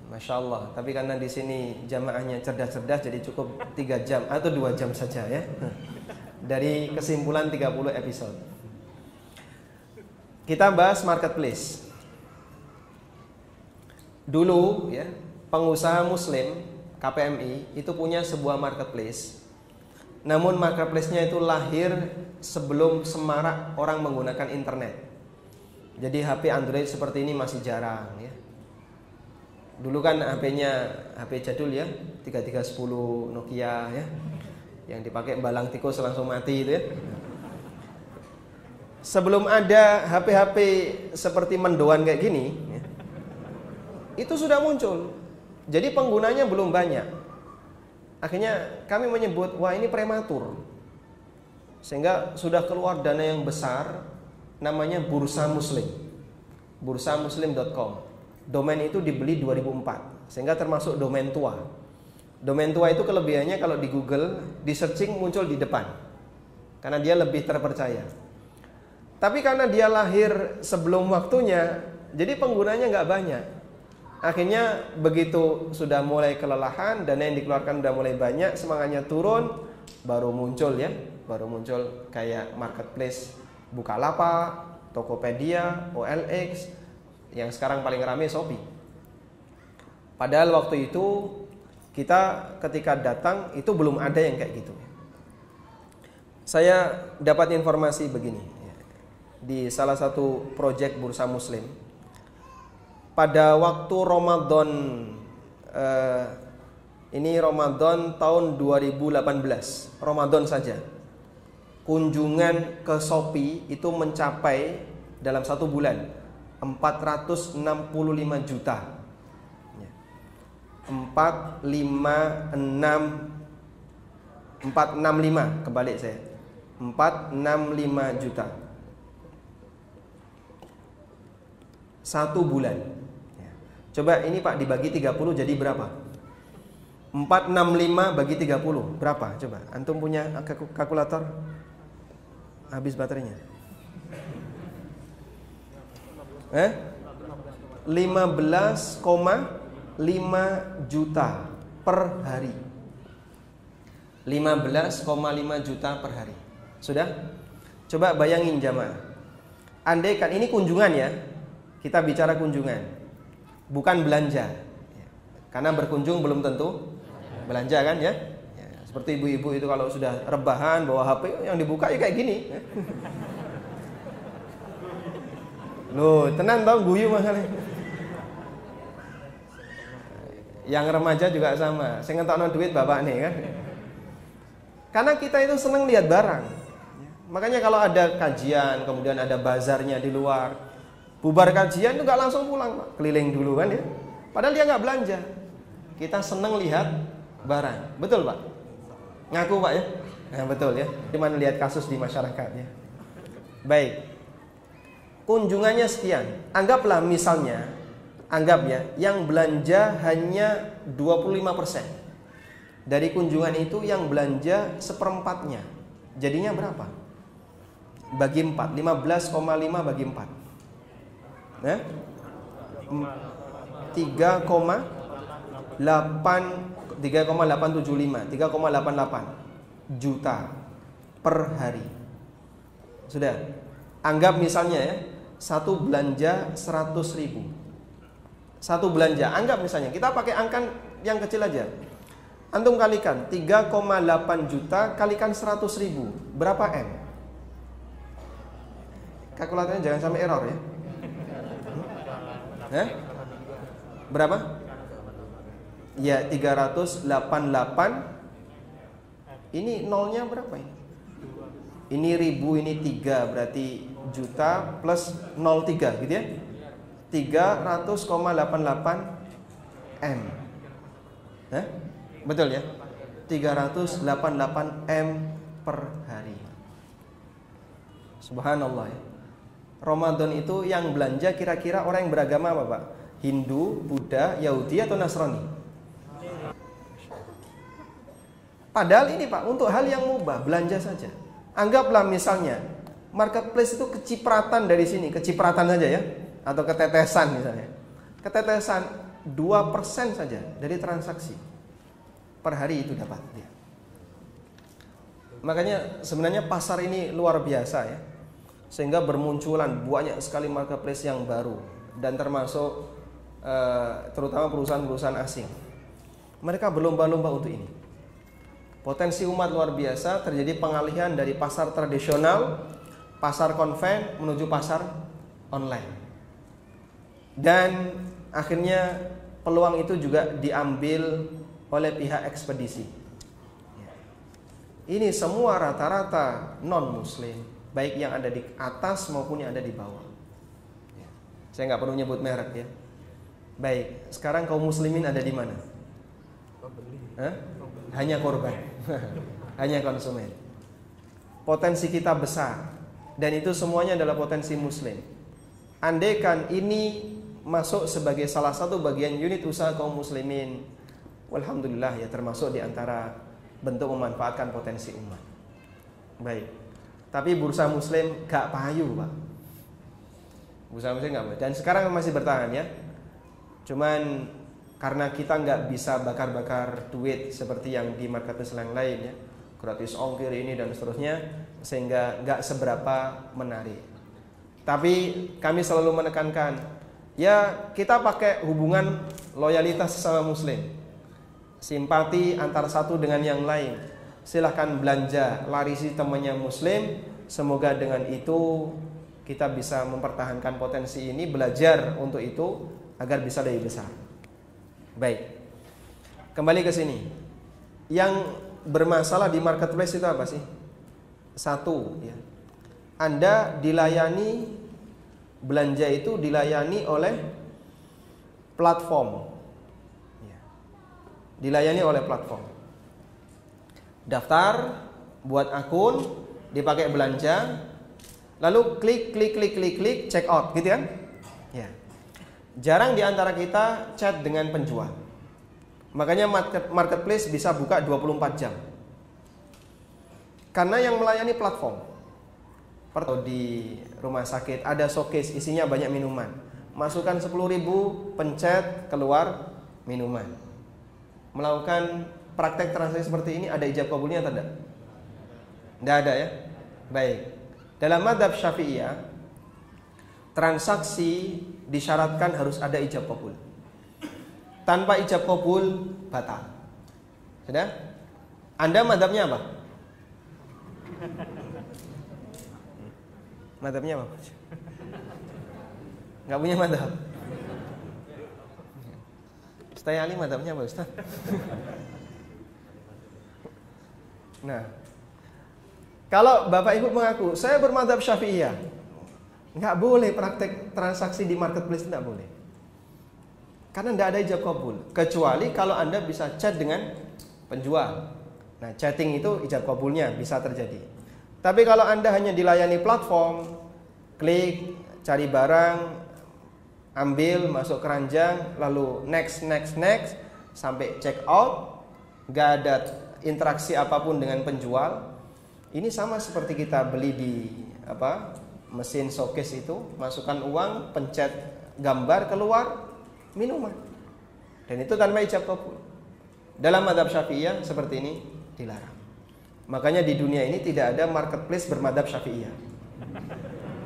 Masya Allah. Tapi karena di sini jamaahnya cerdas-cerdas, jadi cukup 3 jam atau 2 jam saja ya. Dari kesimpulan 30 episode. Kita bahas marketplace. Dulu ya, pengusaha muslim KPMI itu punya sebuah marketplace. Namun marketplace-nya itu lahir sebelum semarak orang menggunakan internet. Jadi HP Android seperti ini masih jarang ya. Dulu kan HP jadul ya, 3310 Nokia ya, yang dipakai balang tikus langsung mati itu ya. Sebelum ada HP-HP seperti mendoan kayak gini ya, itu sudah muncul. Jadi penggunanya belum banyak. Akhirnya kami menyebut, wah ini prematur. Sehingga sudah keluar dana yang besar, namanya Bursa Muslim, bursamuslim.com. Domain itu dibeli 2004, sehingga termasuk domain tua. Domain tua itu kelebihannya kalau di Google, di searching muncul di depan, karena dia lebih terpercaya. Tapi karena dia lahir sebelum waktunya, jadi penggunanya nggak banyak. Akhirnya begitu sudah mulai kelelahan, dana yang dikeluarkan sudah mulai banyak, semangatnya turun, baru muncul ya, kayak marketplace Bukalapak, Tokopedia, OLX, yang sekarang paling ramai Shopee. Padahal waktu itu kita ketika datang itu belum ada yang kayak gitu. Saya dapat informasi begini, di salah satu proyek Bursa Muslim, pada waktu Ramadan, ini Ramadan tahun 2018, Ramadan saja, kunjungan ke Shopee itu mencapai dalam satu bulan 465 juta. 465 kebalik saya, 465 juta satu bulan. Coba ini Pak dibagi 30 jadi berapa? 465 bagi 30 berapa? Coba antum punya kalkulator? Habis baterainya. 15,5 juta per hari. 15,5 juta per hari. Sudah? Coba bayangin jamaah. Andaikan ini kunjungan ya. Kita bicara kunjungan, bukan belanja. Karena berkunjung belum tentu belanja kan ya. Seperti ibu-ibu itu kalau sudah rebahan bawa HP yang dibuka ya kayak gini. Loh, tenan tau guyu masalah. Yang remaja juga sama. Saya ngetokno duit bapak nih kan. Karena kita itu senang lihat barang. Makanya kalau ada kajian, kemudian ada bazarnya di luar, bubar kajian itu nggak langsung pulang Pak. Keliling dulu kan ya. Padahal dia nggak belanja. Kita senang lihat barang. Betul Pak? Ngaku Pak ya? Nah, betul ya. Cuman lihat kasus di masyarakatnya. Baik. Kunjungannya sekian. Anggaplah misalnya, anggap ya, yang belanja hanya 25%. Dari kunjungan itu yang belanja seperempatnya. Jadinya berapa? Bagi 4, 15,5 bagi 4. 3,888 juta per hari. Sudah. Anggap misalnya ya, satu belanja 100.000. Satu belanja, anggap misalnya kita pakai angka yang kecil aja. Antum kalikan 3,8 juta kalikan 100.000, berapa M? Kalkulatornya jangan sampai error ya. Berapa? Ya 388. Ini nolnya berapa ini? Ini ribu, ini 3, berarti juta plus 03 gitu ya. 300,88 M. Betul ya? 388 M per hari. Subhanallah ya. Ramadan itu yang belanja kira-kira orang yang beragama apa Pak? Hindu, Buddha, Yahudi atau Nasrani? Padahal ini Pak, untuk hal yang mubah, belanja saja. Anggaplah misalnya marketplace itu kecipratan dari sini, kecipratan saja ya, atau ketetesan misalnya. Ketetesan 2% saja dari transaksi per hari itu dapat dia. Makanya sebenarnya pasar ini luar biasa ya. Sehingga bermunculan banyak sekali marketplace yang baru, dan termasuk terutama perusahaan-perusahaan asing. Mereka berlomba-lomba untuk ini. Potensi umat luar biasa, terjadi pengalihan dari pasar tradisional, pasar konven menuju pasar online. Dan akhirnya peluang itu juga diambil oleh pihak ekspedisi. Ini semua rata-rata non-muslim, baik yang ada di atas maupun yang ada di bawah. Saya nggak perlu nyebut merek ya. Baik, sekarang kaum muslimin ada di mana? Hanya korban, hanya konsumen. Potensi kita besar, dan itu semuanya adalah potensi muslim. Andaikan ini masuk sebagai salah satu bagian unit usaha kaum muslimin, walhamdulillah ya, termasuk di antara bentuk memanfaatkan potensi umat. Baik. Tapi bursa muslim gak payu Pak. Bursa muslim gak payu. Dan sekarang masih bertahan ya. Cuman karena kita gak bisa bakar-bakar duit seperti yang di marketplace yang lain ya, gratis ongkir ini dan seterusnya, sehingga gak seberapa menarik. Tapi kami selalu menekankan, ya kita pakai hubungan loyalitas sesama muslim, simpati antara satu dengan yang lain. Silahkan belanja, larisi temannya muslim. Semoga dengan itu kita bisa mempertahankan potensi ini, belajar untuk itu agar bisa lebih besar. Baik, kembali ke sini. Yang bermasalah di marketplace itu apa sih? Satu, ya, Anda dilayani, belanja itu dilayani oleh platform, ya. Dilayani oleh platform. Daftar, buat akun, dipakai belanja, lalu klik, check out, gitu kan? Ya. Jarang di antara kita chat dengan penjual. Makanya marketplace bisa buka 24 jam. Karena yang melayani platform. Di rumah sakit ada showcase isinya banyak minuman. Masukkan 10.000, pencet, keluar minuman. Melakukan praktek transaksi seperti ini ada ijab kabulnya atau tidak? Tidak ada ya? Baik. Dalam mazhab Syafi'iyah, transaksi disyaratkan harus ada ijab kabul. Tanpa ijab kabul batal. Sudah? Anda mazhabnya apa? Mazhabnya apa? Nggak punya mazhab. Ustaz Ali mazhabnya apa, Ustaz? Nah, kalau Bapak Ibu mengaku saya bermadzhab Syafi'iyah, nggak boleh praktek transaksi di marketplace, nggak boleh. Karena nggak ada ijab kabul. Kecuali kalau Anda bisa chat dengan penjual. Nah, chatting itu ijab kabulnya bisa terjadi. Tapi kalau Anda hanya dilayani platform, klik, cari barang, ambil, masuk keranjang, lalu next, sampai check out, nggak ada interaksi apapun dengan penjual. Ini sama seperti kita beli di mesin showcase itu, masukkan uang, pencet gambar, keluar minuman. Dan itu tanpa ijab kabul. Dalam mazhab Syafi'iyah seperti ini dilarang. Makanya di dunia ini tidak ada marketplace bermadzhab Syafi'iyah.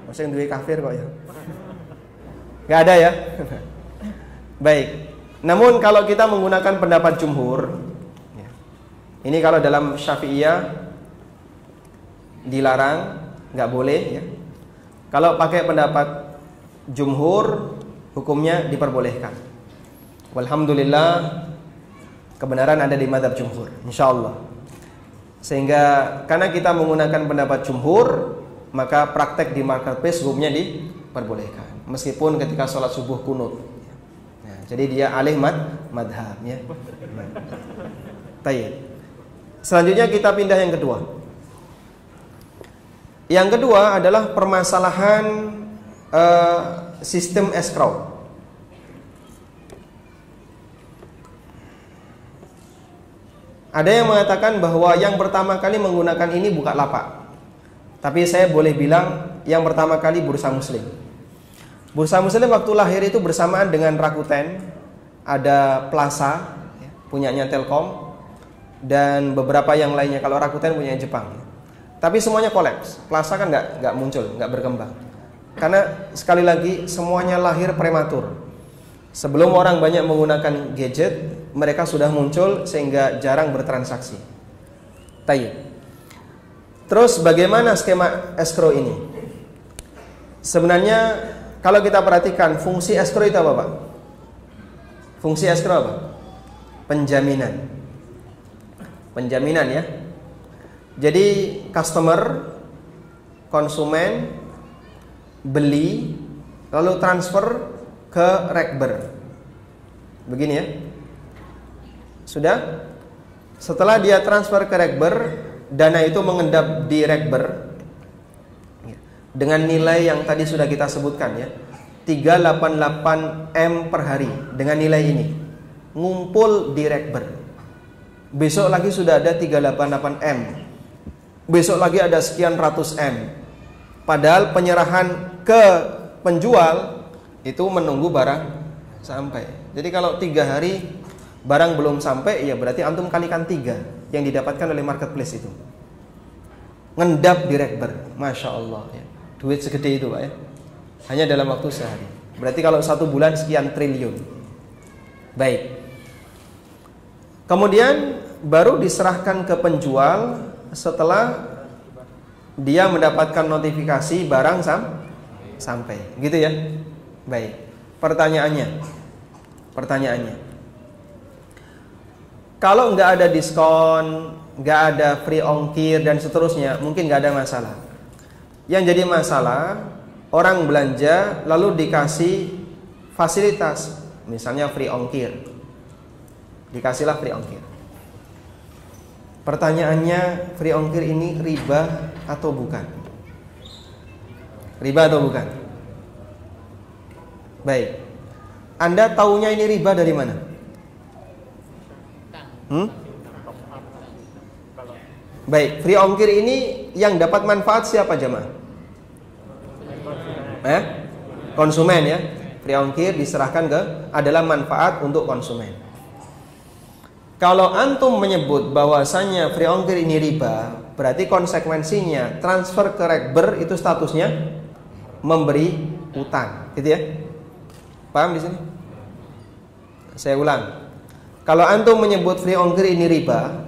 Maksudnya duwe kafir kok ya. Gak ada ya. Baik. Namun kalau kita menggunakan pendapat jumhur, ini kalau dalam Syafi'iyah dilarang, nggak boleh ya. Kalau pakai pendapat jumhur, hukumnya diperbolehkan. Walhamdulillah, kebenaran ada di mazhab jumhur, insyaallah. Sehingga karena kita menggunakan pendapat jumhur, maka praktek di marketplace hukumnya diperbolehkan, meskipun ketika sholat subuh kunut. Nah, jadi dia alih madhab ya. Tayyib. Selanjutnya kita pindah yang kedua. Yang kedua adalah permasalahan sistem escrow. Ada yang mengatakan bahwa yang pertama kali menggunakan ini Bukalapak. Tapi saya boleh bilang yang pertama kali Bursa Muslim. Bursa Muslim waktu lahir itu bersamaan dengan Rakuten, ada Plaza, punyanya Telkom, dan beberapa yang lainnya. Kalau Rakuten punya Jepang. Tapi semuanya kolaps. Plaza kan nggak muncul, nggak berkembang. Karena sekali lagi semuanya lahir prematur. Sebelum orang banyak menggunakan gadget, mereka sudah muncul sehingga jarang bertransaksi. Tayyib. Terus bagaimana skema escrow ini? Sebenarnya kalau kita perhatikan fungsi escrow itu apa, Pak? Fungsi escrow apa? Penjaminan. Penjaminan ya. Jadi customer, konsumen beli lalu transfer ke rekber. Begini ya. Sudah? Setelah dia transfer ke rekber, dana itu mengendap di rekber dengan nilai yang tadi sudah kita sebutkan ya, 388 M per hari. Dengan nilai ini ngumpul di rekber. Besok lagi sudah ada 388 M. Besok lagi ada sekian ratus M. Padahal penyerahan ke penjual itu menunggu barang sampai. Jadi kalau 3 hari barang belum sampai, ya berarti antum kalikan 3 yang didapatkan oleh marketplace itu. Ngendap di rekber, masya Allah ya. Duit segede itu, Pak ya. Hanya dalam waktu sehari. Berarti kalau 1 bulan sekian triliun. Baik. Kemudian baru diserahkan ke penjual setelah dia mendapatkan notifikasi barang sampai. Gitu ya. Baik. Pertanyaannya. Kalau nggak ada diskon, nggak ada free ongkir dan seterusnya, mungkin nggak ada masalah. Yang jadi masalah, orang belanja lalu dikasih fasilitas, misalnya free ongkir. Dikasihlah free ongkir. Pertanyaannya, free ongkir ini riba atau bukan? Riba atau bukan? Baik. Anda taunya ini riba dari mana? Baik, free ongkir ini yang dapat manfaat siapa jemaah? Konsumen ya. Free ongkir diserahkan adalah manfaat untuk konsumen. Kalau antum menyebut bahwasanya free ongkir ini riba, berarti konsekuensinya transfer ke rekber itu statusnya memberi utang, gitu ya. Paham di sini? Saya ulang. Kalau antum menyebut free ongkir ini riba,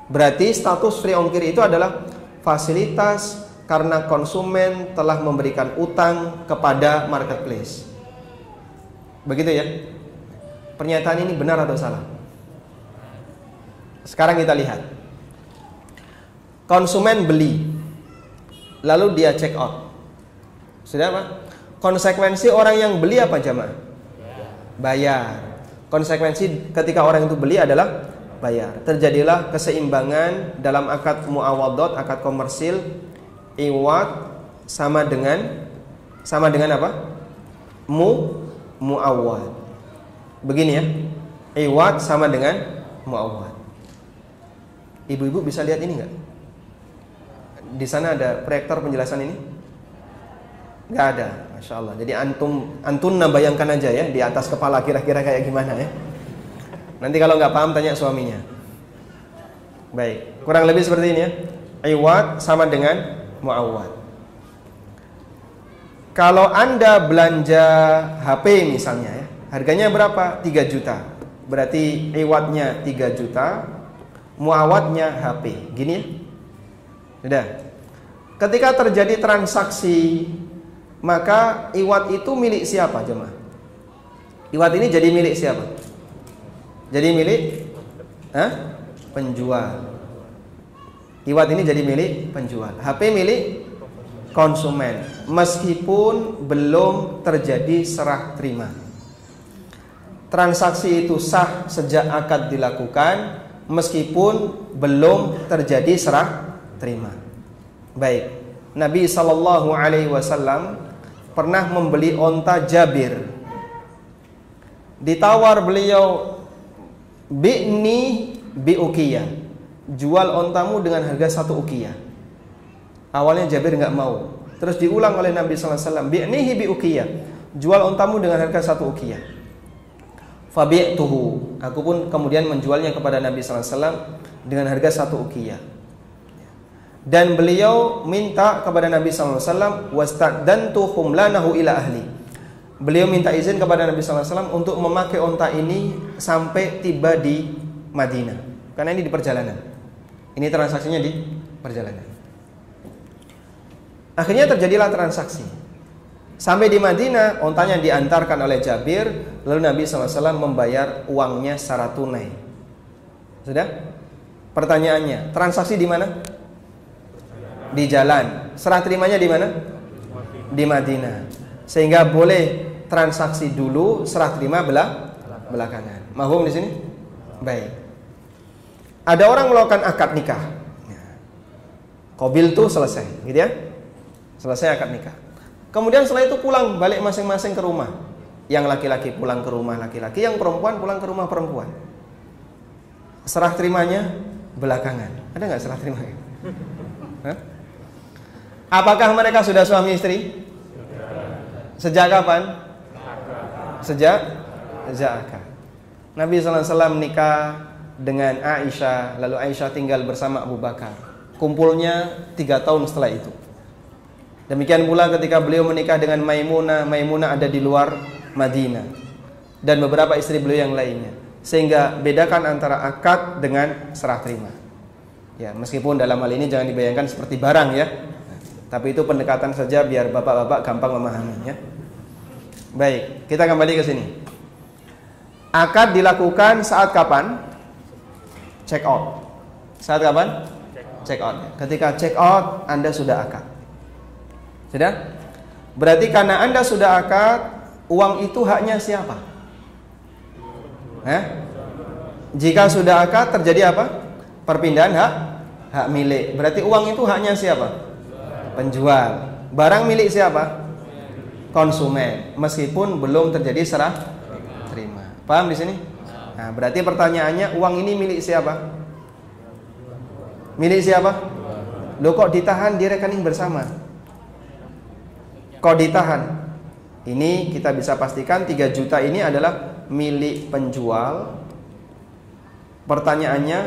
berarti status free ongkir itu adalah fasilitas karena konsumen telah memberikan utang kepada marketplace. Begitu ya. Pernyataan ini benar atau salah? Sekarang kita lihat. Konsumen beli, lalu dia check out. Sudah apa? Konsekuensi orang yang beli apa jamaah? Bayar. Konsekuensi ketika orang itu beli adalah bayar. Terjadilah keseimbangan dalam akad muawadot, akad komersil. Iwad sama dengan apa? Muawad. Begini ya. Iwad sama dengan muawad. Ibu-ibu bisa lihat ini enggak? Di sana ada proyektor penjelasan ini? Enggak ada. Masya Allah. Jadi antum bayangkan aja ya di atas kepala kira-kira kayak gimana ya. Nanti kalau nggak paham tanya suaminya. Baik, kurang lebih seperti ini ya. Iwad sama dengan muawad. Kalau Anda belanja HP misalnya ya, harganya berapa? 3 juta. Berarti iwadnya 3 juta, muawadnya HP. Gini ya. Sudah. Ketika terjadi transaksi, maka iwad itu milik siapa jemaah? Iwad ini jadi milik siapa? Jadi milik penjual. Iwad ini jadi milik penjual. HP milik konsumen. Meskipun belum terjadi serah terima. Transaksi itu sah sejak akad dilakukan, meskipun belum terjadi serah terima. Baik. Nabi SAW pernah membeli onta Jabir. Ditawar beliau, bi'ni bi'ukiyah, jual ontamu dengan harga 1 ukiyah. Awalnya Jabir nggak mau. Terus diulang oleh Nabi SAW, bi'nihi bi'ukiyah, jual ontamu dengan harga 1 ukiyah. Fabi'tuhu, aku pun kemudian menjualnya kepada Nabi SAW dengan harga 1 ukiyah. Dan beliau minta kepada Nabi SAW, wasta'dantu humlanahu ila ahli. Beliau minta izin kepada Nabi SAW untuk memakai onta ini sampai tiba di Madinah. Karena ini di perjalanan. Ini transaksinya di perjalanan. Akhirnya terjadilah transaksi. Sampai di Madinah, ontanya diantarkan oleh Jabir. Lalu Nabi SAW membayar uangnya secara tunai. Sudah? Pertanyaannya, transaksi di mana? Di jalan. Serah terimanya di mana? Di Madinah. Sehingga boleh transaksi dulu, serah terima belakangan. Mahum di sini? Baik. Ada orang melakukan akad nikah. Qabil tuh selesai, gitu ya? Selesai akad nikah. Kemudian setelah itu pulang balik masing-masing ke rumah. Yang laki-laki pulang ke rumah laki-laki, yang perempuan pulang ke rumah perempuan. Serah terimanya belakangan. Ada nggak serah terimanya? Hah? Apakah mereka sudah suami istri? Sejak kapan? Sejak akad. Nabi SAW nikah dengan Aisyah, lalu Aisyah tinggal bersama Abu Bakar. Kumpulnya 3 tahun setelah itu. Demikian pula ketika beliau menikah dengan Maimunah, Maimunah ada di luar Madinah, dan beberapa istri beliau yang lainnya. Sehingga bedakan antara akad dengan serah terima. Ya, meskipun dalam hal ini jangan dibayangkan seperti barang ya. Tapi itu pendekatan saja biar bapak-bapak gampang memahaminya. Baik, kita kembali ke sini. Akad dilakukan saat kapan? Check out. Saat kapan? Check out. Ketika check out, Anda sudah akad. Sudah? Berarti karena Anda sudah akad, uang itu haknya siapa? Jika sudah akad terjadi apa? Perpindahan hak milik. Berarti uang itu haknya siapa? Penjual. Barang milik siapa? Konsumen. Meskipun belum terjadi serah terima. Paham di sini? Nah, berarti pertanyaannya, uang ini milik siapa? Milik siapa? Loh, kok ditahan di rekening bersama? Kok ditahan? Ini kita bisa pastikan 3 juta ini adalah milik penjual. Pertanyaannya,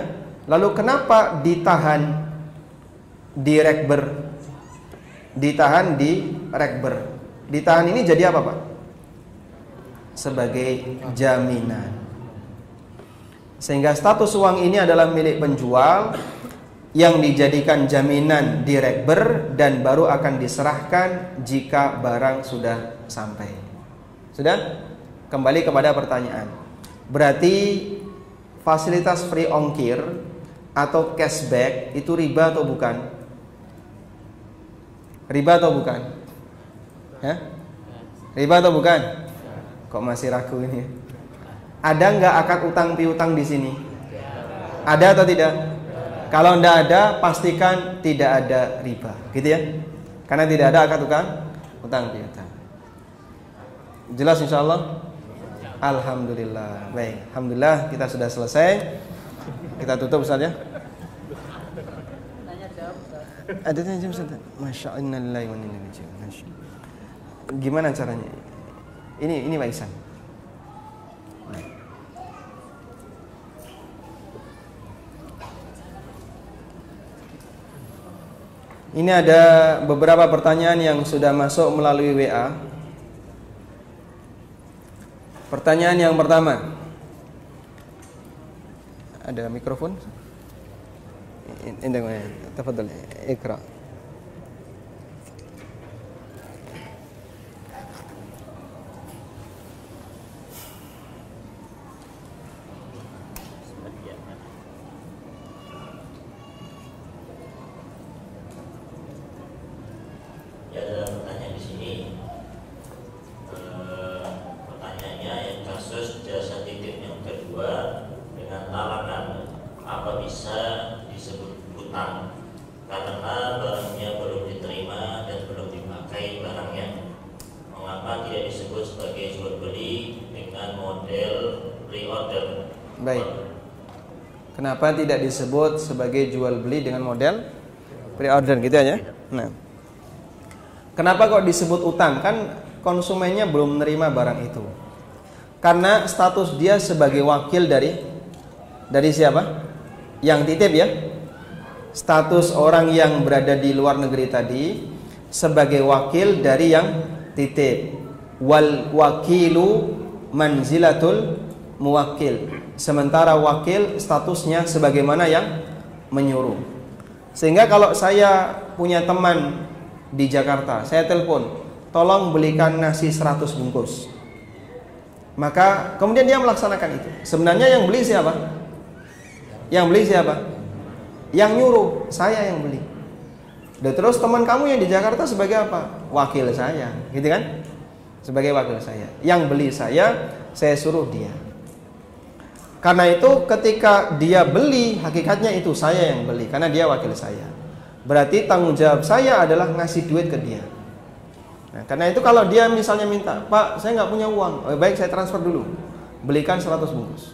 lalu kenapa ditahan di rekber? Ditahan di rekber. Ditahan ini jadi apa, Pak? Sebagai jaminan. Sehingga status uang ini adalah milik penjual yang dijadikan jaminan di rekber dan baru akan diserahkan jika barang sudah sampai. Sudah? Kembali kepada pertanyaan. Berarti fasilitas free ongkir atau cashback itu riba atau bukan? Riba atau bukan? Riba atau bukan? Kok masih ragu ini? Ada nggak akad utang piutang di sini? Ada atau tidak? Kalau tidak ada, pastikan tidak ada riba, gitu ya? Karena tidak ada akad utang piutang. Jelas insya Allah? Alhamdulillah. Baik, alhamdulillah kita sudah selesai. Kita tutup saja. Ada tanya Ustaz. Masya Allah, innalillahi wa inna ilaihi raji'un. Gimana caranya? Ini Pak Ihsan. Ini ada beberapa pertanyaan yang sudah masuk melalui WA. Pertanyaan yang pertama. Ada mikrofon? Ini, tafadhal, ikra. Baik. Kenapa tidak disebut sebagai jual beli dengan model pre-order gitu aja? Nah. Kenapa kok disebut utang? Kan konsumennya belum menerima barang itu. Karena status dia sebagai wakil dari siapa? Yang titip ya. Status orang yang berada di luar negeri tadi sebagai wakil dari yang titip. Wal wakilu manzilatul muwakil. Sementara wakil statusnya sebagaimana yang menyuruh. Sehingga kalau saya punya teman di Jakarta, saya telepon, tolong belikan nasi 100 bungkus. Maka kemudian dia melaksanakan itu. Sebenarnya yang beli siapa? Yang beli siapa? Yang nyuruh, saya yang beli. Dan terus teman kamu yang di Jakarta sebagai apa? Wakil saya, gitu kan? Sebagai wakil saya. Yang beli saya suruh dia. Karena itu ketika dia beli, hakikatnya itu saya yang beli, karena dia wakil saya. Berarti tanggung jawab saya adalah ngasih duit ke dia. Nah, karena itu kalau dia misalnya minta, Pak, saya nggak punya uang, baik saya transfer dulu, belikan 100 bungkus.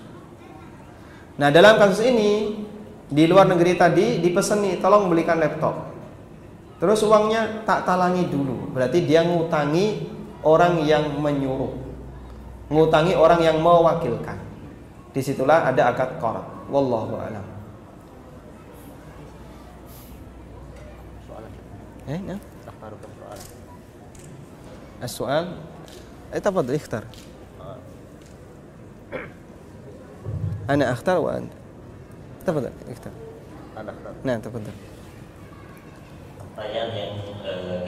Nah, dalam kasus ini di luar negeri tadi dipeseni, tolong belikan laptop. Terus uangnya tak talangi dulu, berarti dia ngutangi orang yang menyuruh, ngutangi orang yang mewakilkan. Disitulah ada akad qard. Wallahu a'lam. السؤال تفضل اختر. أنا أختار وأنت تفضل اختر. Anda akhtar. Nah, tafadhal. Pertanyaan yang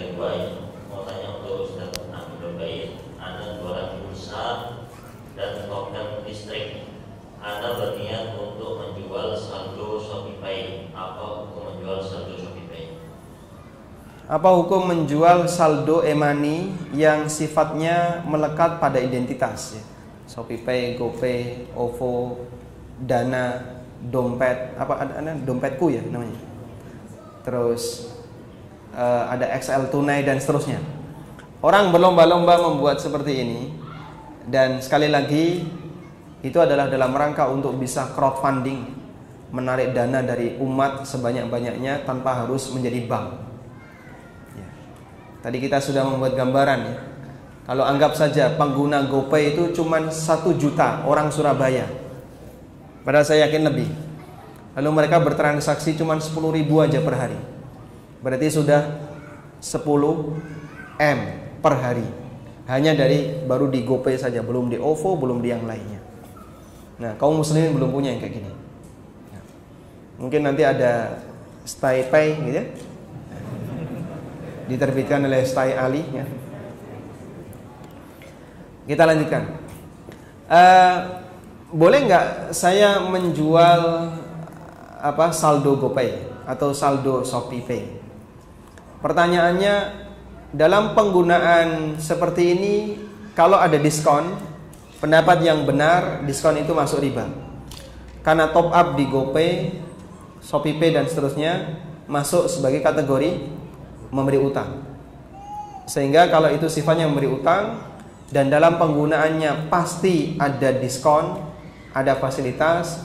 kedua ya, mau tanya untuk Ustaz Abdul Bait. Anda jualan pulsa dan token listrik. Anda berniat untuk menjual saldo ShopeePay. Apa hukum menjual saldo ShopeePay? Apa hukum menjual saldo e-money yang sifatnya melekat pada identitas ya? ShopeePay, GoPay, OVO, Dana, dompet, apa ada dompetku ya namanya. Terus ada XL tunai dan seterusnya. Orang berlomba-lomba membuat seperti ini, dan sekali lagi itu adalah dalam rangka untuk bisa crowdfunding, menarik dana dari umat sebanyak-banyaknya tanpa harus menjadi bank ya. Tadi kita sudah membuat gambaran ya. Kalau anggap saja pengguna GoPay itu cuma 1 juta orang Surabaya, padahal saya yakin lebih. Lalu mereka bertransaksi cuma 10.000 aja per hari. Berarti sudah 10 M per hari. Hanya baru di GoPay saja, belum di OVO, belum di yang lainnya. Nah, kaum muslimin belum punya yang kayak gini. Nah, mungkin nanti ada StayPay gitu ya. Diterbitkan oleh Stay Ali ya. Kita lanjutkan. Boleh nggak saya menjual saldo GoPay atau saldo ShopeePay? Pertanyaannya, dalam penggunaan seperti ini, kalau ada diskon, pendapat yang benar diskon itu masuk riba. Karena top up di GoPay, ShopeePay dan seterusnya masuk sebagai kategori memberi utang. Sehingga kalau itu sifatnya memberi utang dan dalam penggunaannya pasti ada diskon, ada fasilitas,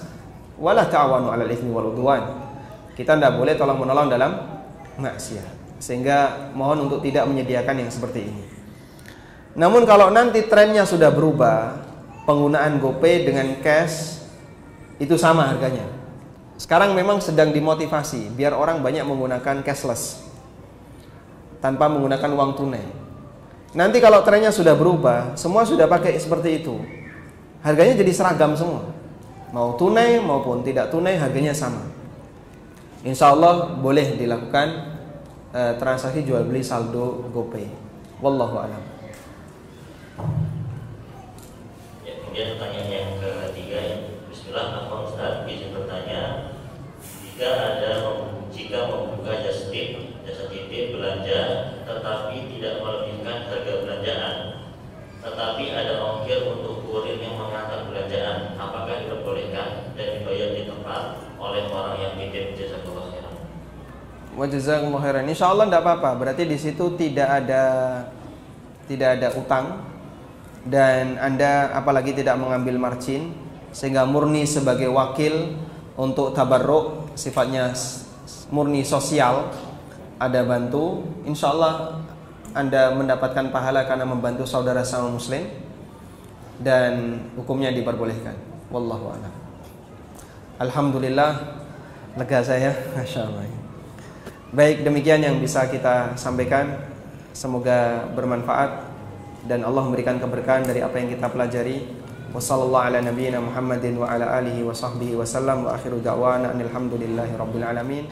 wala ta'awanu 'alal itsmi wal 'udwan. Kita tidak boleh tolong menolong dalam maksiat. Sehingga mohon untuk tidak menyediakan yang seperti ini. Namun kalau nanti trennya sudah berubah, penggunaan GoPay dengan cash itu sama harganya. Sekarang memang sedang dimotivasi biar orang banyak menggunakan cashless tanpa menggunakan uang tunai. Nanti kalau trennya sudah berubah, semua sudah pakai seperti itu, harganya jadi seragam semua. Mau tunai maupun tidak tunai harganya sama. Insya Allah boleh dilakukan transaksi jual beli saldo GoPay. Wallahu a'lam. Ya, kemudian pertanyaan yang ketiga ya. Bismillah, Pak Ustaz, izin bertanya, jika membuka jasa titip belanja tetapi tidak melebihkan harga belanjaan, tetapi ada ongkir untuk kurir yang mengantar belanjaan, apakah diperbolehkan dan dibayar di tempat oleh orang yang titip jasa khairan? Wa jazakumullahu khairan. Insyaallah tidak apa-apa. Berarti di situ tidak ada utang dan Anda apalagi tidak mengambil margin, sehingga murni sebagai wakil untuk tabarruk, sifatnya murni sosial, ada bantu. Insyaallah Anda mendapatkan pahala karena membantu saudara sama muslim dan hukumnya diperbolehkan. Wallahu a'lam. Alhamdulillah, lega saya, masyaallah. Baik, demikian yang bisa kita sampaikan. Semoga bermanfaat dan Allah memberikan keberkahan dari apa yang kita pelajari. Wassallallahu ala nabiyyina Muhammadin wa ala alihi wa sahbihi wa sallam wa akhiru da'wana alhamdulillahi rabbil alamin.